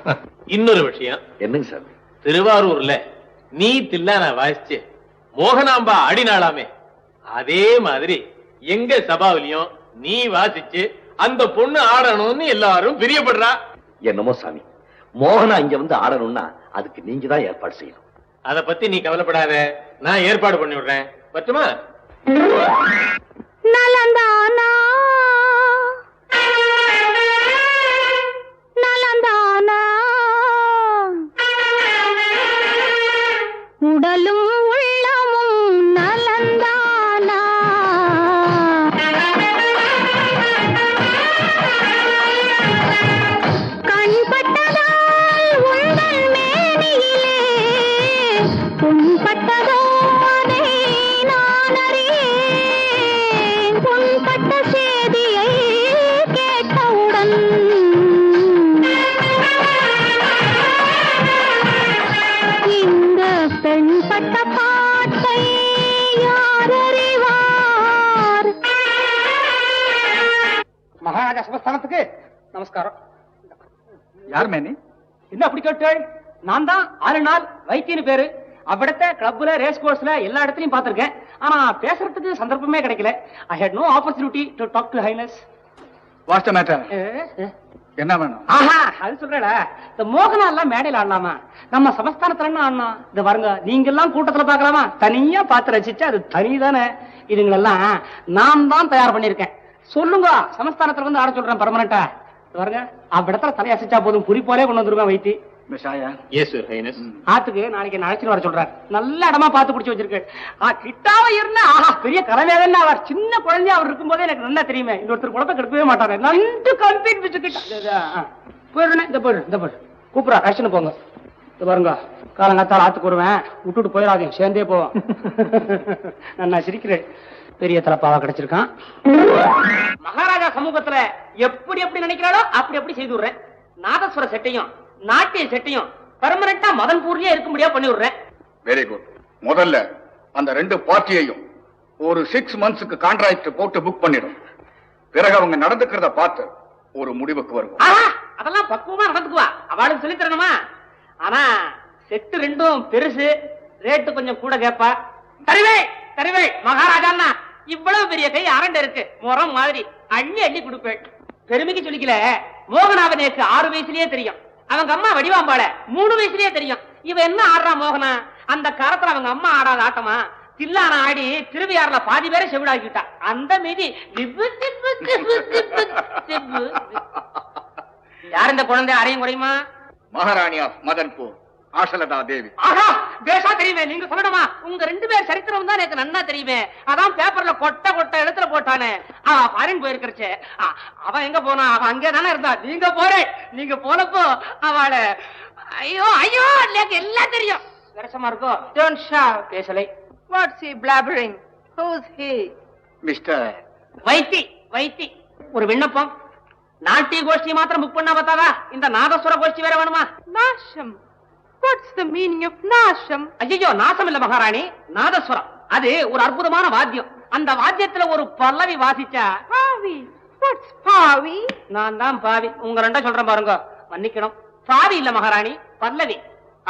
இன்னொரு விஷயம். என்னங்க சாமி? திருவாரூர்ல நீ தில்லானா வாசிச்சு மோகனாம்பா ஆடினாளாமே, அதே மாதிரி எங்க சபாவிலையும் நீ வாசிச்சு அந்த பொண்ணு ஆடணும்னு எல்லாரும் பிரியப்படுறா. என்னமோ சாமி, மோகனா இங்க வந்து ஆடணும்னா அதுக்கு நீங்க தான் ஏற்பாடு செய்யணும். அத பத்தி நீ கவலைப்படாத, நான் ஏற்பாடு பண்ணி விடுறேன். பറ്റുமா? நலந்தானா நலந்தானா, உடலும் உள்ளமும் நலந்தானா, கண்பட்டதால் உங்கள் மேனியிலே புண்பட்டதோ அதை நான் அறியேன். புண்பட்ட செய்தியை கேட்டவுடன் இந்த பெண் பட்ட பாட்டை யார் அறிவார்? மகாராஜா சமஸ்தானத்துக்கு நமஸ்காரம். யார் மேனி? என்ன அப்படி கேட்டாள்? நான் தான் 6 நாள் வைத்தியன்னு பேரு. அவ்விடத்த கிளப்ல, ரேஸ் கோர்ஸ்ல எல்லா இடத்துலயும் பாத்திருக்கேன். ஆனா பேசுறதுக்கு சந்தர்ப்பமே கிடைக்கல. I had no opportunity to talk to Highness. What's the matter? என்ன வேணும்? ஆஹா, அது சொல்றடா. இந்த மோகனா எல்லாம் மேடையில ஆடலாமா? நம்ம சமஸ்தானத்துல என்ன ஆடலாம்? இந்த வருங்க, நீங்க எல்லாம் கூட்டத்துல பாக்கலாமா? தனியா பார்த்து ரசிச்சா அது தனிதானே. இதுங்களெல்லாம் நான் தான் தயார் பண்ணிருக்கேன். சொல்லுங்க, சமஸ்தானத்துல வந்து ஆட சொல்றேன் பர்மனண்டா. வருங்க, அவ்விடத்துல தலையசிச்சா போதும், குறிப்போலே கொண்டு வந்துருவேன் வைத்தி. ஆத்துக்கு நாளைக்கு என்ன அழைச்சிட்டு வர சொல்றாரு. நல்ல இடமா பார்த்து பிடிச்சு வச்சிருக்கேன். கிட்டாவ இருந்தா ஆஹா பெரிய கலைஞர். அவர் சின்ன குழந்தைய அவர் இருக்கும் போதே எனக்கு நல்லா தெரியுமே. இன்னொருத்தர் குழப்ப கெடுக்கவே மாட்டாரு. நண்டு கம்பீட் போயிடுறேன். இந்த போயிடு, இந்த போயிடு கூப்பிடா, கஷ்டம் போங்க. இது பாருங்க, காலங்காத்தால் ஆத்துக்கு வருவேன், விட்டுட்டு போயிடாதீங்க, சேர்ந்தே போவோம். நான் சிரிக்கிறேன். பெரிய தலப்பாவா கிடைச்சிருக்கான். மகாராஜா சமூகத்துல எப்படி எப்படி நினைக்கிறாளோ அப்படி எப்படி செய்து விடுறேன். நாதஸ்வர செட்டையும் நாட்டிய செட்டையும் பெர்மனண்டா மதன்பூர்லயே இருக்கும்படியா பண்ணி விடுறேன். Very good. முதல்ல அந்த 2 பார்ட்டியையும் ஒரு 6 monthsக்கு கான்ட்ராக்ட் போட்டு புக் பண்ணிடும். பிறகு அவங்க நடந்துக்கிறத பார்த்து ஒரு முடிவுக்கு வருவோம். அதெல்லாம் பக்குவமா நடந்துக்குவா, அவளுக்கு சொல்லி தரணுமா? ஆனா செட்டு 2ம் பெருசு, ரேட்டு கொஞ்சம் கூட கேப்பா. தருவே தருவே மகாராஜா, இவ்வளவு பெரிய கை அரண்ட இருக்கு, முறம் மாதிரி. அள்ளி அள்ளி கொடுப்பேன். பெருமைக்கு சொல்லிக்கல, மோகனாவன் எனக்கு 6 வயசுலயே தெரியும். அவங்க அம்மா வடிவாம்பாள 3 வயசுலயே தெரியும். இவ என்ன ஆடுறா மோகனா? அந்த காலத்துல அவங்க அம்மா ஆடாத ஆட்டமா? தில்லான ஆடி திருவியாறுல பாதி பேரை செவிடாக்கிட்டா. அந்த மீதி யார் இந்த குழந்தை? அறையும் குறையுமா? மகாராணி ஆஃப் மதன்பூர் ஆஷலதா தேவி. ஆஹா, பேசா தெரியுமே. நீங்க சொல்லணுமா? உங்க 2 பேர் சரித்திரம் தான் எனக்கு நன்னா தெரியுமே. அதான் பேப்பர்ல கொட்ட எழுத்துல போட்டானே. ஃபாரின் போயிருக்கிறச்சே. அவன் எங்க போனா? அவன் அங்கே தானே இருந்தா. நீங்க போனப்போ அவளை ஐயோ எனக்கு எல்லாம் தெரியும். விரசமா இருக்கும். Don't shout. பேசலை. What's he blabbering? Who's he? Mister Vaithi. ஒரு விண்ணப்பம். நாட்டிய கோஷ்டி மாத்திரம் புக் பண்ணா பார்த்தாவா? இந்த நாதஸ்வர கோஷ்டி வேற வேணுமா? Nasham. What's the meaning of Nasham? ஐயோ, நாசம் இல்ல மகாராணி, நாதஸ்வரம். அது ஒரு அற்புதமான வாத்தியம். அந்த வாத்தியத்துல ஒரு பல்லவி வாசிச்சா. Pavi. What's Pavi? நான் தான் பாவி. உங்க 2 சொல்றேன் பாருங்க. மன்னிக்கணும். பாவி இல்ல மகாராணி, பல்லவி.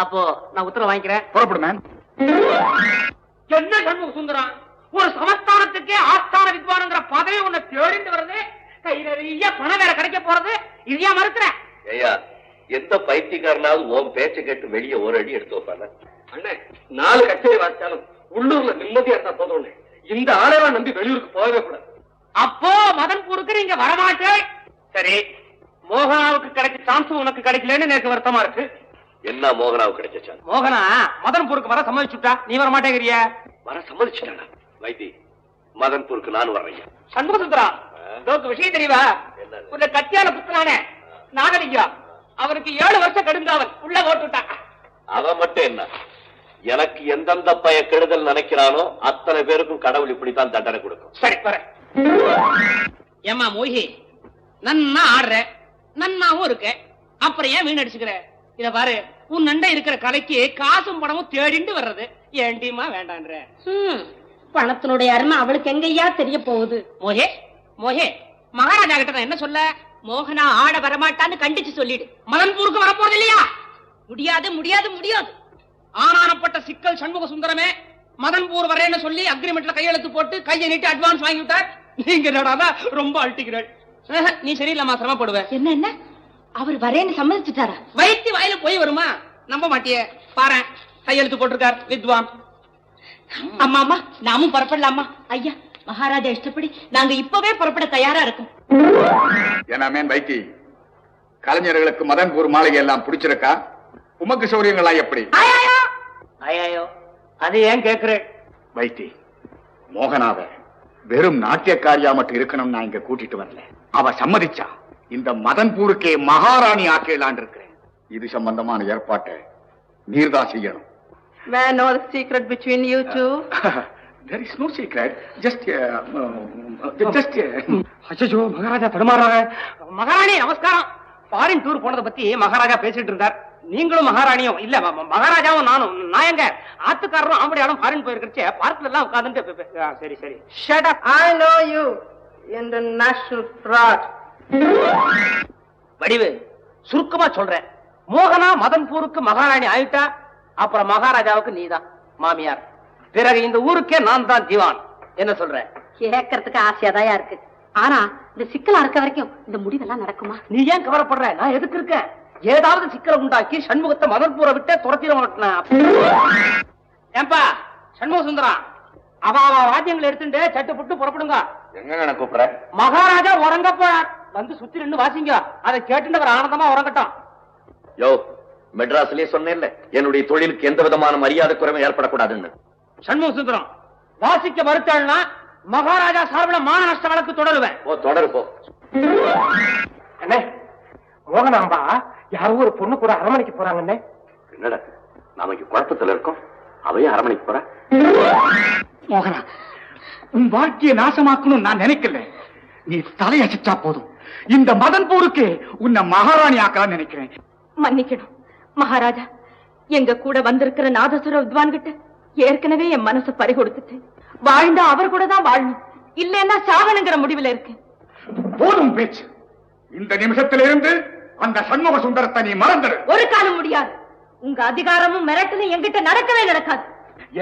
அப்போ நான் உத்தரவு வாங்கிக்கிறேன். புறப்படு மேம். என்ன சண்முக சுந்தரம், ஒரு சமஸ்தானத்துக்கே ஆஸ்தான வித்வான்ங்கிற பதவி உன்னை தேடிட்டு வருது. கையில பணம் வேற கிடைக்க போறது. இதையா மறுக்கிறேன்? ஐயா, எந்த பைத்தியக்காரனாவது உன் பேச்சை கேட்டு வெளியே ஒரு அடி எடுத்து வைப்பாங்க. அண்ணே, 4 கச்சேரி வாசிச்சாலும் உள்ளூர்ல நிம்மதியா இருந்தா போதும். இந்த ஆளெல்லாம் நம்பி வெளியூருக்கு போகவே கூடாது. அப்போ மதன்பூருக்கு நீங்க வரமாட்டேன். சரி, மோகனாவுக்கு கிடைச்ச சான்ஸ் உனக்கு கிடைக்கலன்னு எனக்கு வருத்தமா இருக்கு. என்ன மோகனாவுக்கு கிடைச்ச சான்ஸ்? மோகனா மதன்பூருக்கு வர சம்மதிச்சுட்டா. நீ வர மாட்டேங்கிறிய? வர சம்மதிச்சுட்டாங்க. வைத்தி, மதன்பூருக்கு நான் வர்றேன். சண்முக சுந்தரா, விஷயம் தெரியவா? ஒரு கத்தியால புத்தனானே நாகலிங்கம், அவனுக்கு 7 வருஷம் கடுங்காவல் உள்ள ஓட்டுட்டான். அவன் மட்டும் என்ன, எனக்கு எந்தெந்த பய கெடுதல் நினைக்கிறானோ அத்தனை பேருக்கும் கடவுள் இப்படித்தான் தண்டனை கொடுக்கும். சரி வர. ஏமா மோகி, நன்னா ஆடுற, நன்னாவும் இருக்க, அப்புறம் ஏன் வீண் அடிச்சுக்கிற? இத பாரு, உன் நண்டை இருக்கிற கலைக்கு காசும் பணமும் தேடிண்டு வர்றது ஏண்டிமா வேண்டான்ற. பணத்தினுடைய அருமை அவளுக்கு எங்கய்யா தெரிய போகுது? மோகே, மகாராஜா கிட்ட என்ன சொல்ல? மோகனா ஆட வரமாட்டான்னு கண்டிச்சு சொல்லிடு. மதன்பூருக்கு வரப்போறது இல்லையா? முடியாது. ஆனானப்பட்ட சிக்கல் சண்முக சுந்தரமே மதன்பூர் வரேன்னு சொல்லி அக்ரிமெண்ட்ல கையெழுத்து போட்டு கையை நீட்டி அட்வான்ஸ் வாங்கி விட்டார். நீங்க என்னடா ரொம்ப அழட்டிக்கிறாள். நீ சரியில்லாமா, சிரமப்படுவ. என்ன அவர் வரேன்னு சம்மதிச்சுட்டாரா? வைத்தி வாயில போய் வருமா? நம்ப மாட்டியே, பாரு கையெழுத்து போட்டிருக்கார் வித்வான். அம்மா நாமும் புறப்படலாமா? ஐயா, மகாராஜா இஷ்டப்படி நாங்க இப்பவே புறப்பட தயாரா இருக்கோம். ஏனாமேன் வைத்தி, கலைஞர்களுக்கு மதன்பூர் மாளிகை எல்லாம் பிடிச்சிருக்கா? உமக்கு சௌரியங்களா எப்படி? ஐயோ, அது ஏன் கேக்குறேன்? வைத்தி, மோகனாவ வெறும் நாட்டியக்காரியா மட்டும் இருக்கணும் நான் இங்க கூட்டிட்டு வரல. அவ சம்மதிச்சா இந்த மதன்பூருக்கே மகாராணி ஆக்கலான் இருக்கிறேன். இது சம்பந்தமான ஏற்பாட்டை நீர்தான் செய்யணும். May I know the secret between you two? There is no secret. Just அச்சோ, மகாராஜா தடுமாறாங்க. மகாராணி நமஸ்காரம். ஃபாரின் டூர் போனதை பத்தி மகாராஜா பேசிட்டு இருந்தார். நீங்களும் மகாராணியும் இல்ல, மகாராஜாவும் நானும். நான் எங்க ஆத்துக்காரரும் ஆம்படியாலும் ஃபாரின் போயிருக்கே பார்க்ல எல்லாம் உட்கார்ந்துட்டு. சரி Shut up. I know you, international fraud. வடிவு, சுருக்கமா சொல்றேன். மோகனா மதன்பூருக்கு மகாராணி ஆயிட்டா, அப்புறம் மகாராஜாவுக்கு நீதான் மாமியார். பிறகு இந்த ஊருக்கே நான் தான் திவான். என்ன சொல்ற? கேட்கறதுக்கு ஆசையாதான் இருக்கு. ஆனா இந்த சிக்கலா இருக்க வரைக்கும் இந்த முடிவெல்லாம் நடக்குமா? நீ ஏன் கவலைப்படுற? நான் எதுக்கு இருக்கேன்? ஏதாவது சிக்கலை உண்டாக்கி சண்முகத்தை மதன்பூரை விட்டு துரத்திட மாட்டேன். ஏன்பா சண்முக சுந்தரம், அவ வாத்தியங்களை எடுத்துட்டு சட்டு புட்டு புறப்படுங்க. எங்க கூப்பிடுற? மகாராஜா உறங்க போறார். வந்து சுத்தி நின்று வாசிங்க. அதை கேட்டு அவர் ஆனந்தமா உறங்கட்டும். யோ, மெட்ராஸ்லயே சொன்னேன்ல, என்னுடைய தொழிலுக்கு எந்த விதமான மரியாதை குறைவும் ஏற்படக்கூடாதுன்னு. சண்முக சுந்தரம், வாசிக்க மறுத்தாள்னா மகாராஜா சார்பில் மான நஷ்ட வழக்கு தொடருவேன். ஓ, தொடரு போ. அண்ணே, மோகனாம்பா யாரோ ஒரு பொண்ணு கூட அரமனைக்கு போறாங்கண்ணே. என்னடா நாம குழப்பத்துல இருக்கோம், அவையே அரமனைக்கு போற? மோகனா, உன் வாழ்க்கையை நாசமாக்கணும் நான் நினைக்கல. நீ தலையசிச்சா போதும், இந்த மதன்பூருக்கு உன்னை மகாராணி ஆக்கலாம் நினைக்கிறேன். மன்னிக்கணும் மகாராஜா, எங்க கூட வந்திருக்கிற நாதசுர வித்வான் கிட்ட ஏற்கனவே என் மனசு பறி கொடுத்துட்டு வாழ்ந்தா அவர் கூட தான் வாழணும், இல்லன்னா சாகனுங்கிற முடிவுல இருக்கு. போதும் பேச்சு. இந்த நிமிஷத்திலிருந்து அந்த சண்முக சுந்தரத்தை நீ மறந்துடு. ஒரு காலம் முடியாது. உங்க அதிகாரமும் மிரட்டலும் என்கிட்ட நடக்கவே நடக்காது.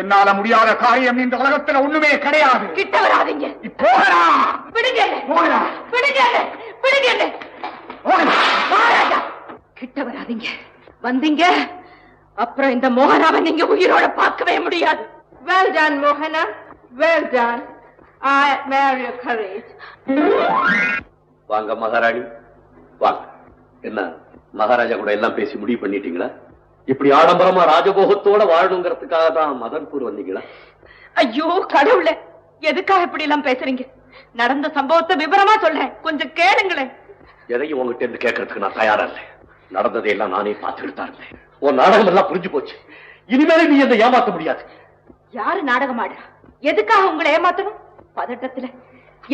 என்னால முடியாத காரியம் இந்த உலகத்துல ஒண்ணுமே கிடையாது. கிட்ட வராதீங்க. போகலா விடுங்க. போகலா விடுங்க. விடுங்க. மகாராஜா கிட்ட வராதீங்க. வந்தீங்க அப்புறம் இந்த மோகனாவை நீங்க உயிரோட பார்க்கவே முடியாது. Well done, Mohana. Well done. I admire your courage. வாங்க மகாராணி வாங்க. என்ன மகாராஜா கூட எல்லாம் பேசி முடிவு பண்ணிட்டீங்களா? இப்படி ஆடம்பரமா ராஜபோகத்தோட வாழணுங்கிறதுக்காக தான் மதன்பூர் வந்தீங்களா? ஐயோ கடவுளே, எதுக்காக இப்படி எல்லாம் பேசுறீங்க? நடந்த சம்பவத்தை விவரமா சொல்றேன், கொஞ்சம் கேளுங்களேன். எதையும் உங்ககிட்ட இருந்து கேட்கறதுக்கு நான் தயாரா இல்லை. நடந்ததை எல்லாம் நானே பார்த்துக்கிட்டு தான் இருந்தேன். உன் நாடகம் எல்லாம் புரிஞ்சு போச்சு. இனிமேல நீ என்னை ஏமாத்த முடியாது. யாரு நாடகம் ஆடுறா? எதுக்காக உங்களை ஏமாத்தணும்? பதட்டத்துல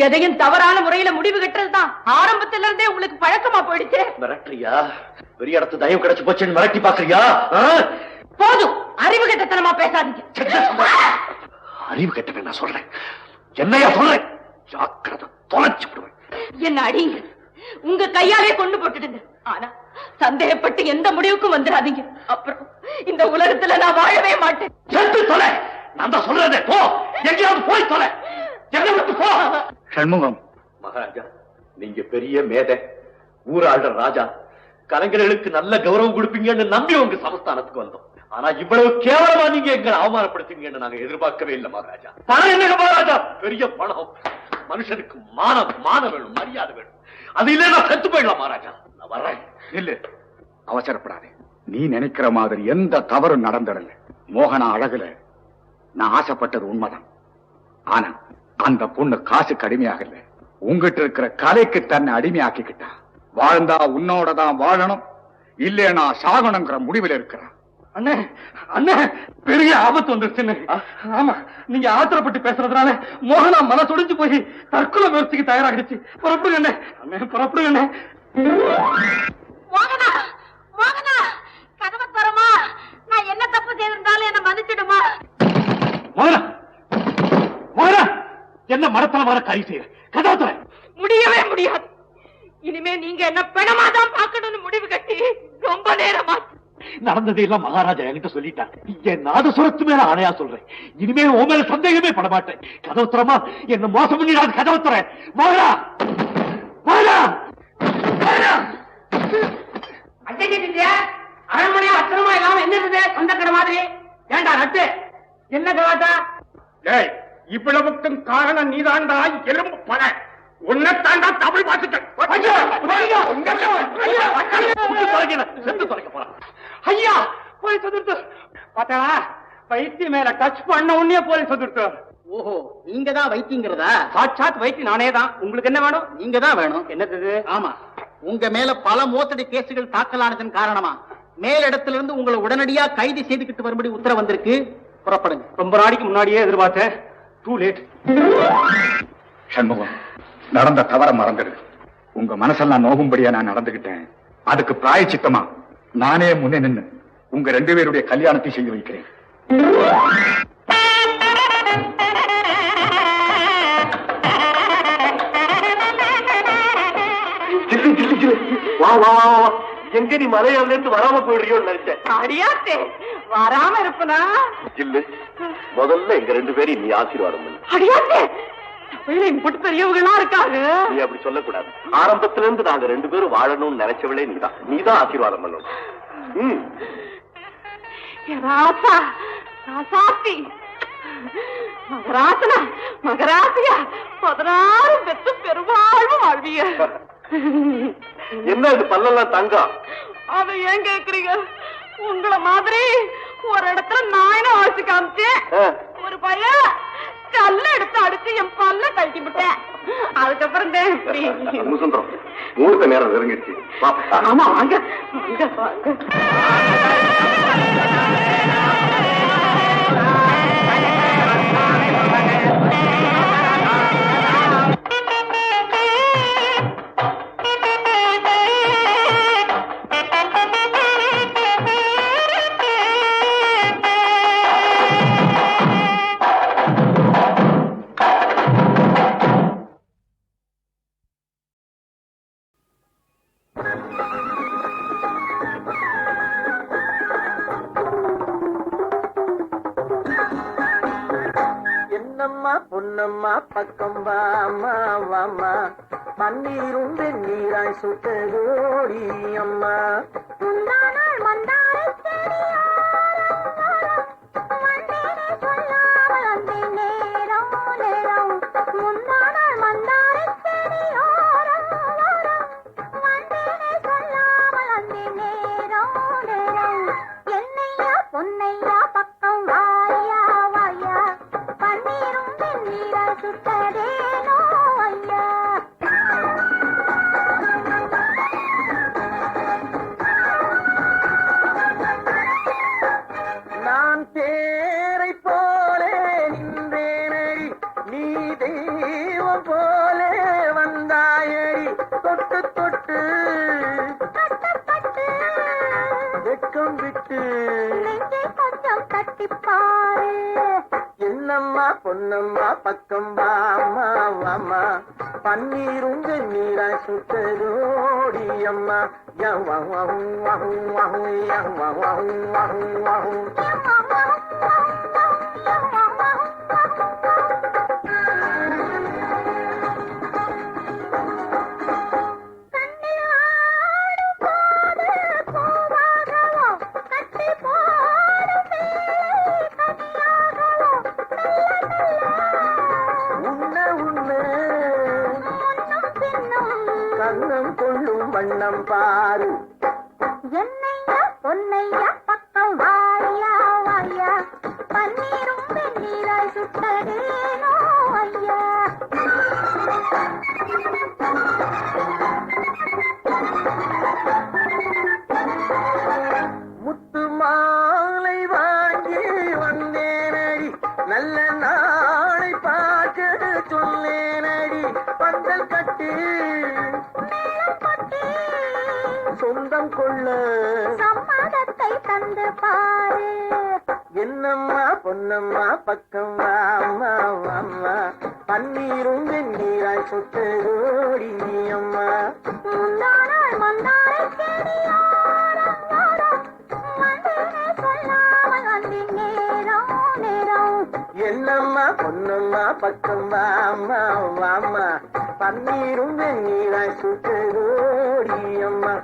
எதையும் தவறான முறையில முடிவு கட்டுறதுதான் ஆரம்பத்துல இருந்தே உங்களுக்கு பழக்கமா போயிடுச்சு. மிரட்டுறியா? பெரிய இடத்து தயவு கிடைச்சு போச்சுன்னு மிரட்டி பாக்குறியா? போதும், அறிவு கட்டத்தனமா பேசாதீங்க. அறிவு கெட்டவன் நான் சொல்றேன். என்னையா சொல்றேன்? ஜாக்கிரதை, தொலைச்சு விடுவேன். என்ன அடிங்க, உங்க கையாலே கொண்டு போட்டுடுங்க. ஆனா சந்தேகப்பட்டு எந்த முடிவுக்கும் வந்துடாதீங்க. அப்புறம் இந்த உலகத்துல நான் வாழவே மாட்டேன். செத்து தொலை. நான் தான் சொல்றதே, போ, எங்கேயாவது போய் தொலை. என்னை விட்டு போ. சண்முகம், மகாராஜா, நீங்க பெரிய மேதை, ஊராளுற ராஜா, கலைஞர்களுக்கு நல்ல கௌரவம் கொடுப்பீங்கன்னு நம்பி உங்க சமஸ்தானத்துக்கு வந்தோம். ஆனா இவ்வளவு கேவலமா நீங்க எங்களை அவமானப்படுத்துவீங்கன்னு நாங்க எதிர்பார்க்கவே இல்லை மகாராஜா. பணம் என்ன மகாராஜா? பெரிய பணம். மனுஷனுக்கு மானம் வேணும், மரியாதை வேணும். அது இல்ல நான் செத்து போயிடலாம் மகாராஜா. நான் வர்றேன். இல்ல, அவசரப்படாதே. நீ நினைக்கிற மாதிரி எந்த தவறும் நடந்துடல. மோகனா அழகுல நான் ஆசைப்பட்டது உண்மைதான். ஆனா அந்த பொண்ணு காசுக்கு அடிமையாகல, உங்ககிட்ட இருக்கிற கலைக்கு தன்னை அடிமையாக்கிக்கிட்டா. வாழ்ந்தா உன்னோடதான் வாழணும், இல்லையா சாகணுங்கிற முடிவில் இருக்கிறான். அண்ணே அண்ணே, பெரிய ஆபத்து வந்துருச்சுன்னு. ஆமா, நீங்க ஆத்திரப்பட்டு பேசுறதுனால மோகனா மனசொடிஞ்சு போய் தற்கொலை முயற்சிக்கு தயாராகிடுச்சு. புறப்படுங்க அண்ணே. அண்ணே புறப்படுங்க அண்ணே. மோகனா, மோகனா, கதவை தரமா? நான் என்ன தப்பு செய்திருந்தாலும் என்ன மன்னிச்சிடுமா? மோகனா, மோகனா, என்ன மரத்தனமான காரியம் செய்ய? கதவை தர. முடியவே முடியாது. இனிமே நீங்க என்ன பிணமாதான் பார்க்கணும்னு முடிவு கட்டி ரொம்ப நேரமா. நடந்ததையெல்லாம் மகாராஜா என்கிட்ட சொல்லிட்டாங்க. என் நாதசுரத்து மேல ஆணையா சொல்றேன். இனிமே உன் மேல சந்தேகமே பட மாட்டேன். கதவுத்திரமா, என்ன மோசம் பண்ணிடாது. கதவுத்திர. மோகனா, மோகனா, அரண்மனையா அச்சனமா இல்லாம என்ன சொந்த கடை மாதிரி ஏண்டா நட்டு என்ன கலாட்டா? ஏய், இவ்வளவுக்கும் காரணம் நீதாண்டா எலும்பு பண. உன்னைத்தாண்டா தமிழ் பார்த்துட்டேன். ஐயா, போலீஸ் வந்துருத்து. பாத்தா, வைத்தியம் மேல டச் பண்ண உடனே போலீஸ் வந்துருத்து. ஓஹோ, நீங்க தான் வைத்தியங்கிறதா? சாட்சாத் வைத்தியம் நானே தான். உங்களுக்கு என்ன வேணும்? நீங்க தான் வேணும். என்னது? ஆமா, உங்க மேல பல மோசடி கேசுகள் தாக்கலானதன் காரணமா மேலிடத்துல இருந்து உங்களை உடனடியா கைது செய்துக்கிட்டு வரும்படி உத்தரவு வந்திருக்கு. புறப்படுங்க. ரொம்ப நாளைக்கு முன்னாடியே எதிர்பார்த்தேன். Too late. சண்முகம், நடந்த தவற மறந்துடு. உங்க மனசெல்லாம் நோகும்படியா நான் நடந்துகிட்டேன். அதுக்கு பிராயச்சித்தமா நானே முன்னே நின்னு உங்க 2 பேருடைய கல்யாணத்தை செய்து வைக்கிறேன். வா வா வா, எங்க நீ மலையாள இருந்து வராம போயிடுறியோன்னு நினைச்சேன். அடியாத்தே, வராம இருப்பனா? இல்ல, முதல்ல எங்க 2 பேரையும் நீ ஆசீர்வாதம் பண்ணு. அடியாத்தே, போட்டு பெரியவங்களா இருக்காங்க. நீ அப்படி சொல்லக்கூடாது. ஆரம்பத்துல இருந்து நாங்க 2 பேரும் வாழணும்னு நினைச்சவளே நீதான் ஆசீர்வாதம் பண்ணணும். ராசா, ராசாத்தி, மகராசனா, மகராசியா, 16 பெத்து பெருவாழ்வு வாழ்விய. என்ன இது பல்லெல்லாம் தங்கம்? அதை ஏன் கேக்குறீங்க? உங்களை மாதிரி ஒரு இடத்துல நாயனை வாசி காமிச்சேன். ஒரு பையன் கல்ல எடுத்து அடிச்சு என் பல்ல கழட்டி விட்டேன். அதுக்கப்புறம் சுந்தரம், முகூர்த்த நேரம் நெருங்கிடுச்சு. ஆமா, வாங்க வாங்க வாங்க. என்னம்மா பொன்னம்மா பக்கம் வாமா வாமா பன்னீரும் வெந்நீராய் சுட்டதோடி அம்மா முந்தானால் மந்தாரை சொல்லாமல் அந்த நேரம் நேரம் முந்தானால் மந்தாரை செடியோரம் வந்தேனே சொல்லாமல் அந்த நேரம் நேரம் என்னையா பொன்னையா பக்கம் வாயா வாயா பன்னீரும் வெந்நீராய் சுட்டதேனோ ஐயா நான் தேரை போலே நின்றேனடி நீ தெய்வம் போலே வந்தாயடி தொட்டு தொட்டு வெட்கம் விட்டு கொஞ்சம் தட்டிப்பாரு என்னம்மா பொன்னம்மா பக்கம் வாமா வாமா பன்னீரும் வெந்நீராய் சுட்டதோடி அம்மா கண்ணம் கொள்ளும் வண்ணம் பாரு என்னையா பொன்னையா பக்கம் வாயா வாயா பன்னீரும் வெந்நீராய் சுட்டதேனோ ஐயா முத்து மாலை வாங்கி வந்தேனடி நல்ல நாளை பார்க்க சொல்லேனடி பந்தல் கட்டி சொந்தம் கொள்ள சம்மதத்தை தந்து பாரு என்னம்மா பொன்னம்மா பக்கம் வாமா வாமா பன்னீரும் வெந்நீராய் சுட்டதோடி அம்மா முந்தானால் மந்தாரை செடியோரம் வந்தேனே சொல்லாமல் அந்த நேரம் நேரம் என்னம்மா பொன்னம்மா பக்கம் வாமா வாமா பன்னீரும் வெந்நீராய் சுட்டதோடி அம்மா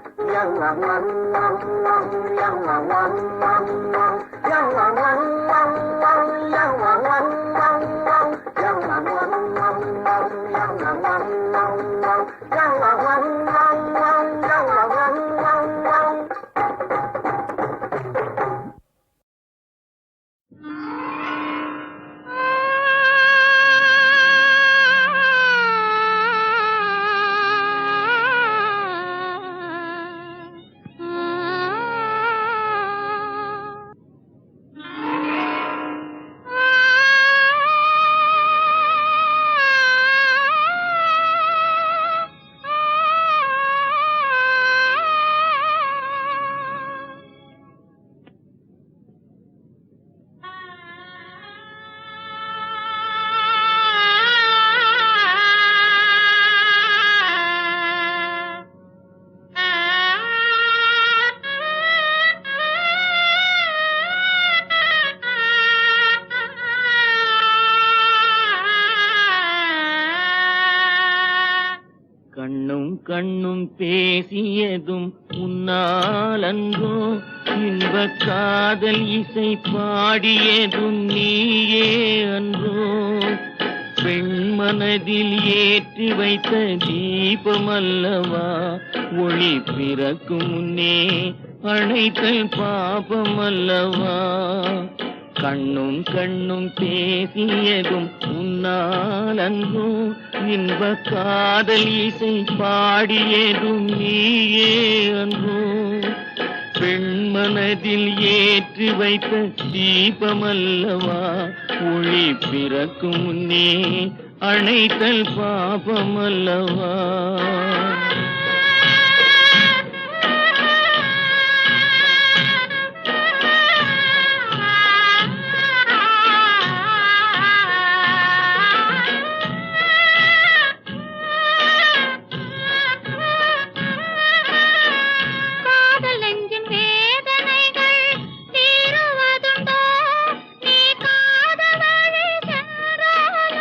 கண்ணும் பேசியதும் உன்னாலன்றோ இன்பக் காதல் இசை பாடியதும் நீயே அன்றோ பெண்மனதில் ஏற்றி வைத்த தீபமல்லவா ஒளி பிறக்கும் முன்னே அணைத்தல் பாபமல்லவா கண்ணும் கண்ணும் பேசியதும் உன்னாலன்றோ இன்பக் காதல் இசை பாடியதும் நீயே அன்றோ பெண்மனதில் ஏற்றி வைத்த தீபமல்லவா ஒளி பிறக்கும் முன்னே அணைத்தல் பாபமல்லவா தீருவதுண்டோ நீ காத வழி சென்றால்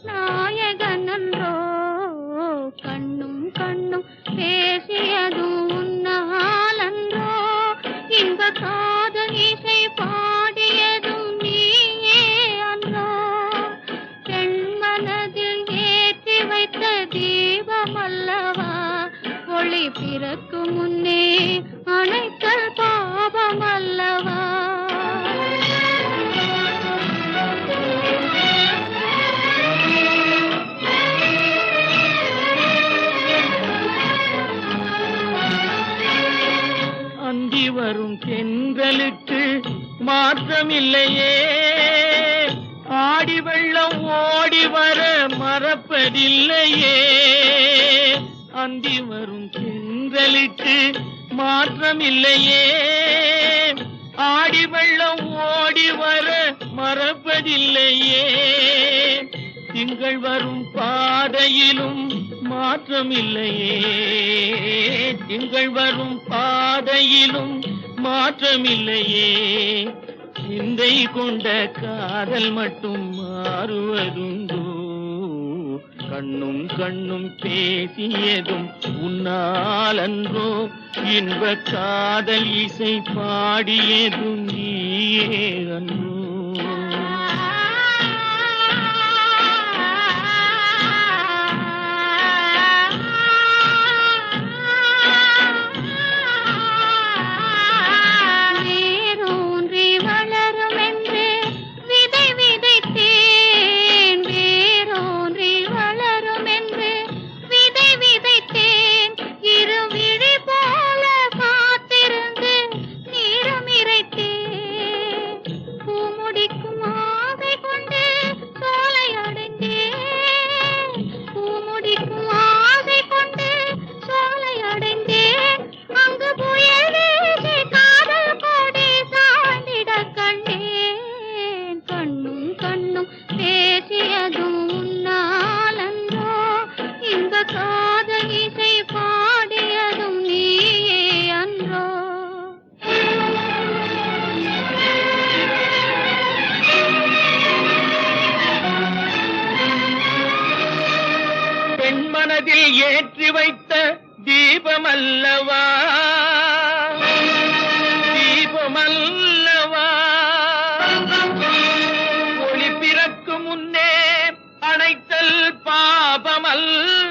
நாயகன் என்றோ கண்ணும் கண்ணும் பேசியதும் உன்னால் அன்றோ இன்ப காதல் இசை பாடியதும் நீயே அன்றோ பெண் மனதில் ஏற்றி வைத்த தீபம் அல்லவா ஒளி பிறக்கும் முன்னே அணைத்தல் பாவம் அல்லவா அந்தி வரும் தென்றலுக்கு மாற்றமில்லையே ஆடி வெள்ளம் ஓடி வர மறப்பதில்லையே அந்தி வரும் தென்றலுக்கு மாற்றமில்லையே ஆடி வெள்ளம் ஓடி வர மறப்பதில்லையே திங்கள் வரும் பாதையிலும் மாற்றமில்லையே திங்கள் வரும் பாதையிலும் மாற்றமில்லையே சிந்தை கொண்ட காதல் மட்டும் மாறுவதுண்டோ கண்ணும் கண்ணும் பேசியதும் உன்னால் அன்றோ இன்ப காதல் இசை பாடியதும் நீயே அன்றோ ஏற்றி வைத்த தீபமல்லவா தீபமல்லவா ஒளி பிறக்கும் முன்னே அணைத்தல் பாபமல்ல